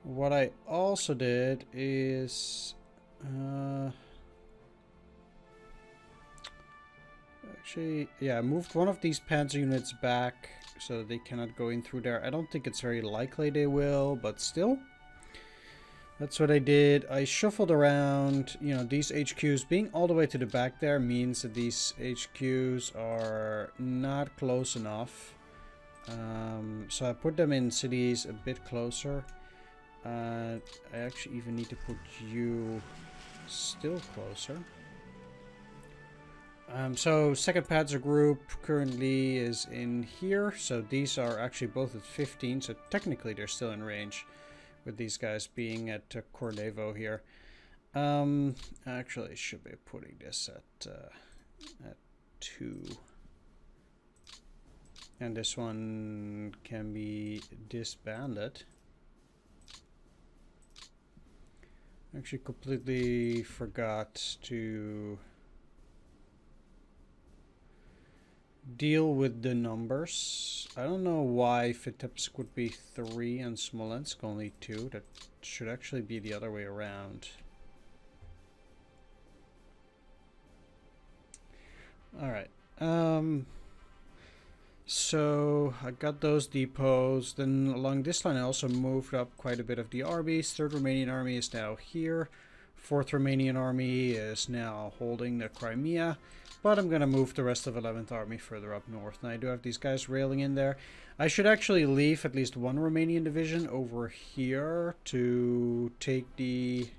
what I also did is actually, yeah, I moved one of these panzer units back so that they cannot go in through there. I don't think it's very likely they will, but still. That's what I did. I shuffled around, you know, these HQs being all the way to the back there means that these HQs are not close enough. So I put them in cities a bit closer. I actually even need to put you still closer. So second Panzer group currently is in here. So these are actually both at 15. So technically they're still in range, with these guys being at Korlevo here. Actually, I should be putting this at 2. And this one can be disbanded. Actually, completely forgot to deal with the numbers. I don't know why Vitebsk would be 3 and Smolensk only 2. That should actually be the other way around. Alright. So I got those depots. Then along this line I also moved up quite a bit of the armies. 3rd Romanian Army is now here. 4th Romanian Army is now holding the Crimea. But I'm going to move the rest of 11th Army further up north. And I do have these guys railing in there. I should actually leave at least one Romanian division over here to take the...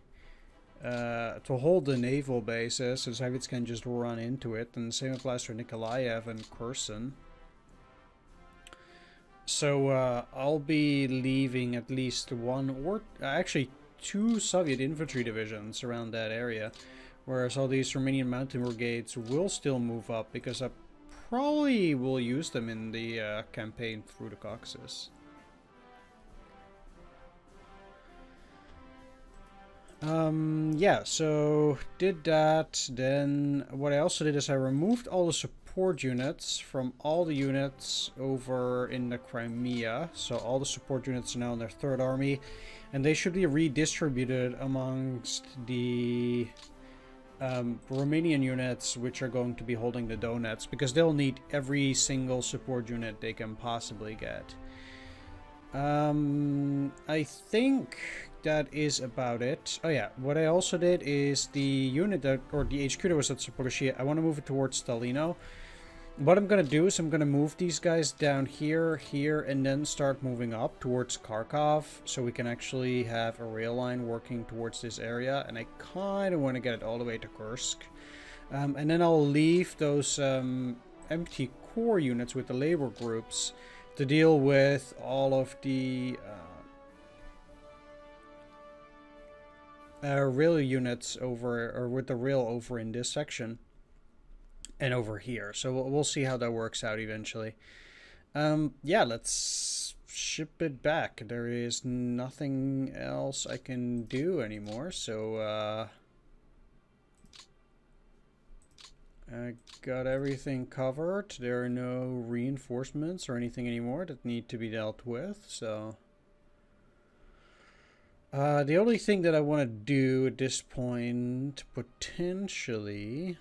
to hold the naval bases, so Soviets can just run into it. And the same applies for Nikolaev and Kherson. So I'll be leaving at least one or actually 2 Soviet infantry divisions around that area. Whereas all these Romanian mountain brigades will still move up because I probably will use them in the campaign through the Caucasus. Yeah, so did that. Then what I also did is I removed all the support units from all the units over in the Crimea. So all the support units are now in their 3rd Army, and they should be redistributed amongst the Romanian units which are going to be holding the Donets, because they'll need every single support unit they can possibly get. I think that is about it. Oh yeah, what I also did is the unit that, or the HQ that was at Zaporizhzhia, I want to move it towards Stalino. What I'm going to do is I'm going to move these guys down here, here, and then start moving up towards Kharkov, so we can actually have a rail line working towards this area, and I kind of want to get it all the way to Kursk. And then I'll leave those empty core units with the labor groups to deal with all of the rail units over, or with the rail over in this section. and over here. So we'll see how that works out eventually. Yeah, let's ship it back. There is nothing else I can do anymore, so I got everything covered. There are no reinforcements or anything anymore that need to be dealt with, so the only thing that I want to do at this point, potentially,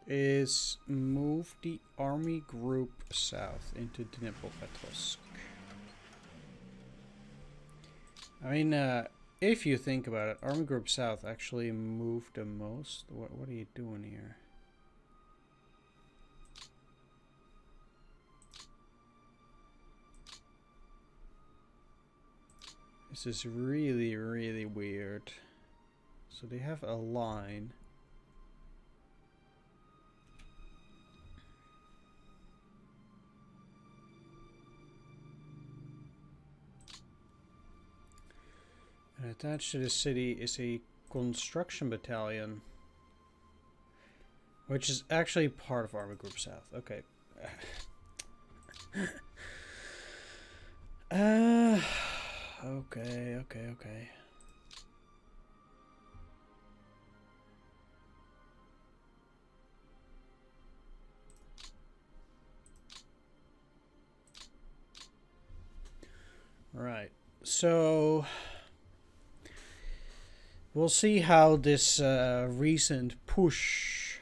is move the army group south into Dnipropetrovsk. I mean, if you think about it, army group south actually moved the most. What are you doing here? This is really, really weird. So they have a line. And attached to the city is a construction battalion, which is actually part of Army Group South. Okay. Okay. Right. So we'll see how this recent push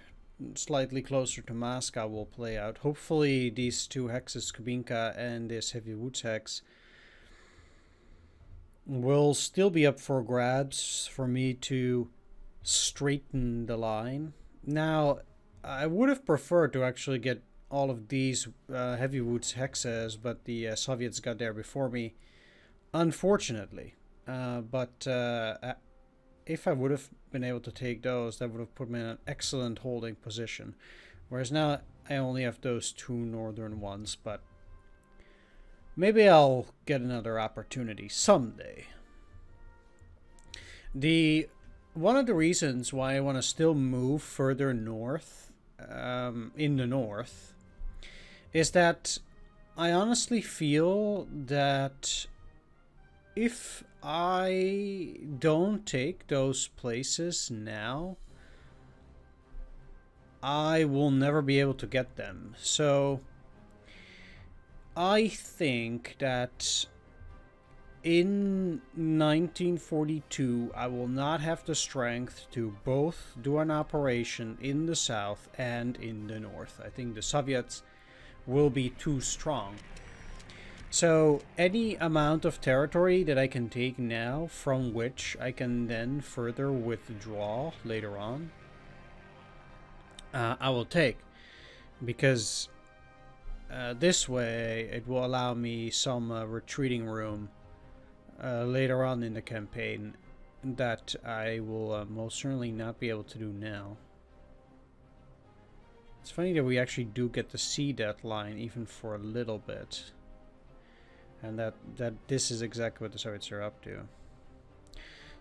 slightly closer to Moscow will play out. Hopefully these two hexes, Kubinka and this Heavy Woods hex, will still be up for grabs for me to straighten the line. Now, I would have preferred to actually get all of these Heavy Woods hexes, but the Soviets got there before me, unfortunately. But if I would have been able to take those, that would have put me in an excellent holding position. Whereas now I only have those two northern ones, but maybe I'll get another opportunity someday. One of the reasons why I want to still move further north, in the north, is that I honestly feel that if I don't take those places now, I will never be able to get them. So I think that in 1942 I will not have the strength to both do an operation in the south and in the north. I think the Soviets will be too strong. So any amount of territory that I can take now, from which I can then further withdraw later on, I will take, because this way it will allow me some retreating room later on in the campaign that I will most certainly not be able to do now. It's funny that we actually do get to see that line even for a little bit. And that this is exactly what the Soviets are up to.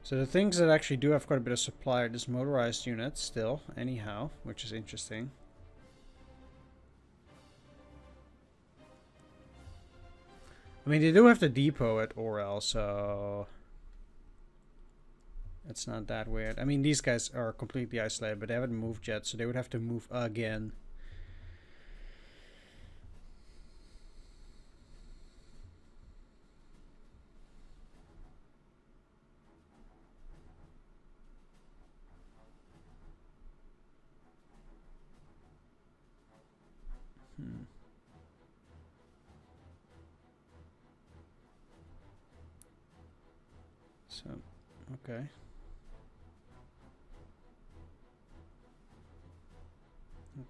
So the things that actually do have quite a bit of supply are this motorized unit still, anyhow, which is interesting. I mean, they do have the depot at Orel, so it's not that weird. I mean, these guys are completely isolated, but they haven't moved yet, so they would have to move again. So, okay.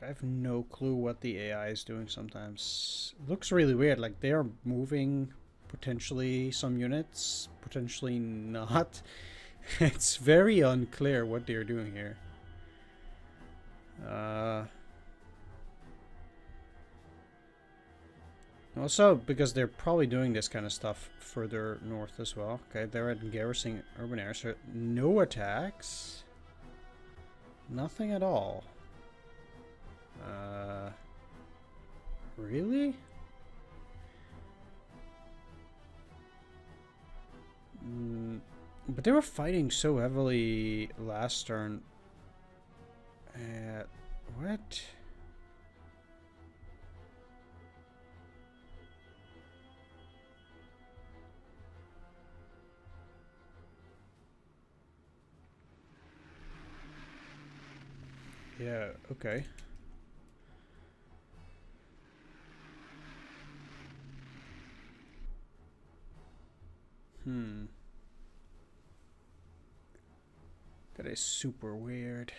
I have no clue what the AI is doing sometimes. It looks really weird, like they're moving potentially some units, potentially not. It's very unclear what they're doing here. Also, because they're probably doing this kind of stuff further north as well. Okay, they're at garrisoning urban areas. So no attacks. Nothing at all. Really? But they were fighting so heavily last turn. What? Yeah, okay. That is super weird.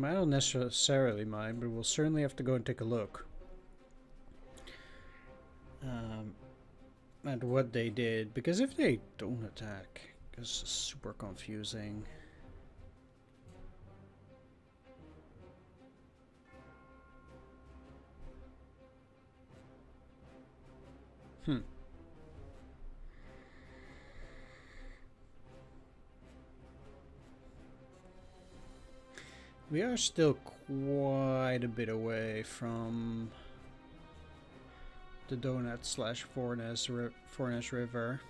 I don't necessarily mind, but we'll certainly have to go and take a look at what they did. Because if they don't attack, it's super confusing. We are still quite a bit away from the Donets slash Fornes River.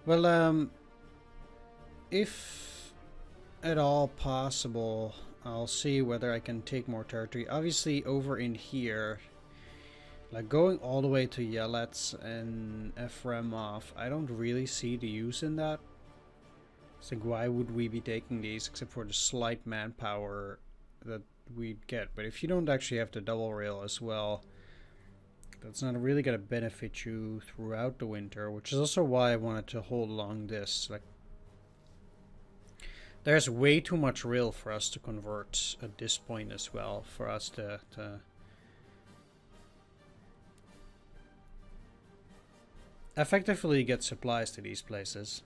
Well, if at all possible, I'll see whether I can take more territory. Obviously, over in here, like going all the way to Yelets and Efremov, I don't really see the use in that. It's like, why would we be taking these except for the slight manpower that we'd get? But if you don't actually have to double rail as well, that's not really going to benefit you throughout the winter, which is also why I wanted to hold along this. Like, there's way too much rail for us to convert at this point as well, for us to effectively get supplies to these places.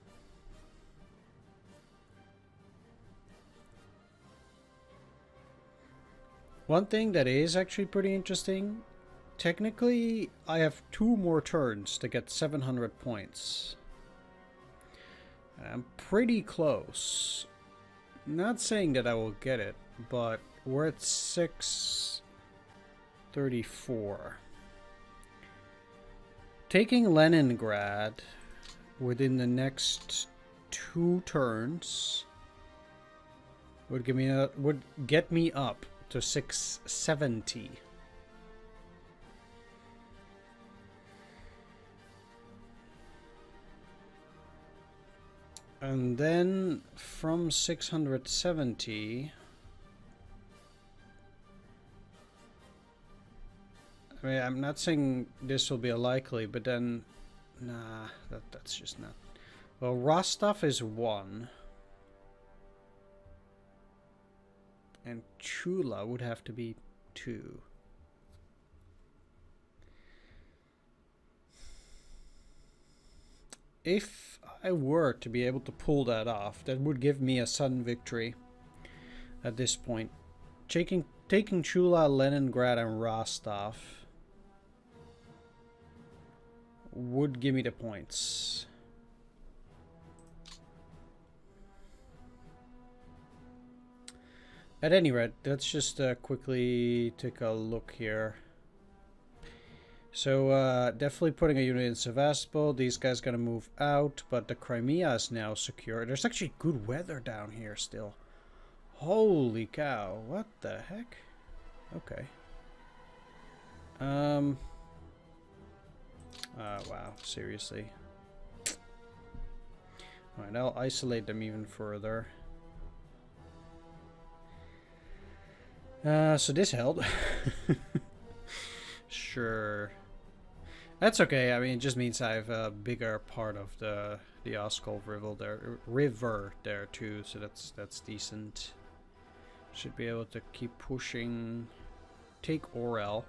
One thing that is actually pretty interesting, technically I have 2 more turns to get 700 points. I'm pretty close. Not saying that I will get it, but we're at 634. Taking Leningrad within the next 2 turns would get me up to 670. And then from 670, I mean, I'm not saying this will be a likely, but then, nah, that's just not. Well, Rostov is 1. And Chula would have to be 2. If I were to be able to pull that off, that would give me a sudden victory at this point. Taking Chula, Leningrad, and Rostov would give me the points. At any rate, let's just quickly take a look here. So definitely putting a unit in Sevastopol. These guys gonna move out, but the Crimea is now secure. There's actually good weather down here still. Holy cow! What the heck? Okay. Wow, seriously. Alright, I'll isolate them even further. So this held. Sure. That's okay. I mean, it just means I have a bigger part of the Oskol river there too, so that's decent. Should be able to keep pushing. Take Orel.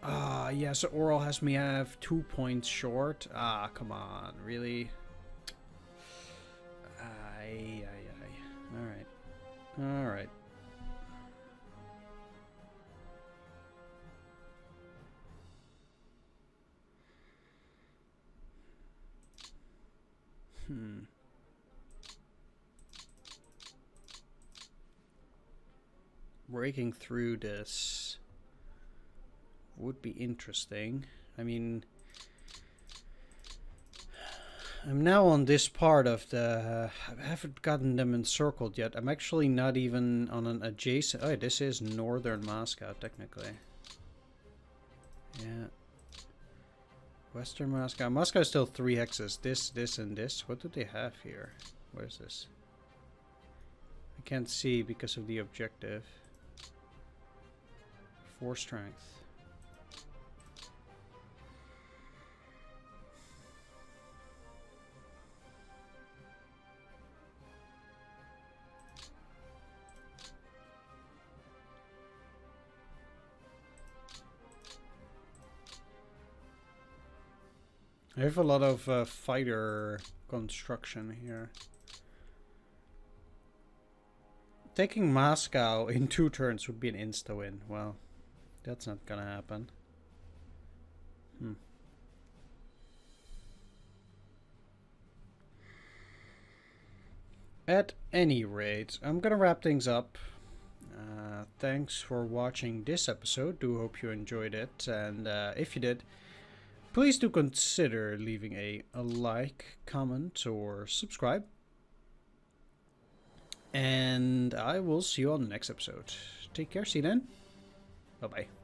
Yeah, so Orel has me have 2 points short. Come on, really? Aye. Alright. Breaking through this would be interesting. I mean, I'm now on this part of the... I haven't gotten them encircled yet. I'm actually not even on an adjacent... Oh, this is northern Moscow, technically. Yeah. Western Moscow. Moscow is still 3 hexes. This, and this. What do they have here? What is this? I can't see because of the objective. 4 strength. I have a lot of fighter construction here. Taking Moscow in 2 turns would be an insta-win. Well, that's not gonna happen. At any rate, I'm gonna wrap things up. Thanks for watching this episode. Do hope you enjoyed it, and if you did, please do consider leaving a like, comment, or subscribe. And I will see you on the next episode. Take care. See you then. Bye-bye.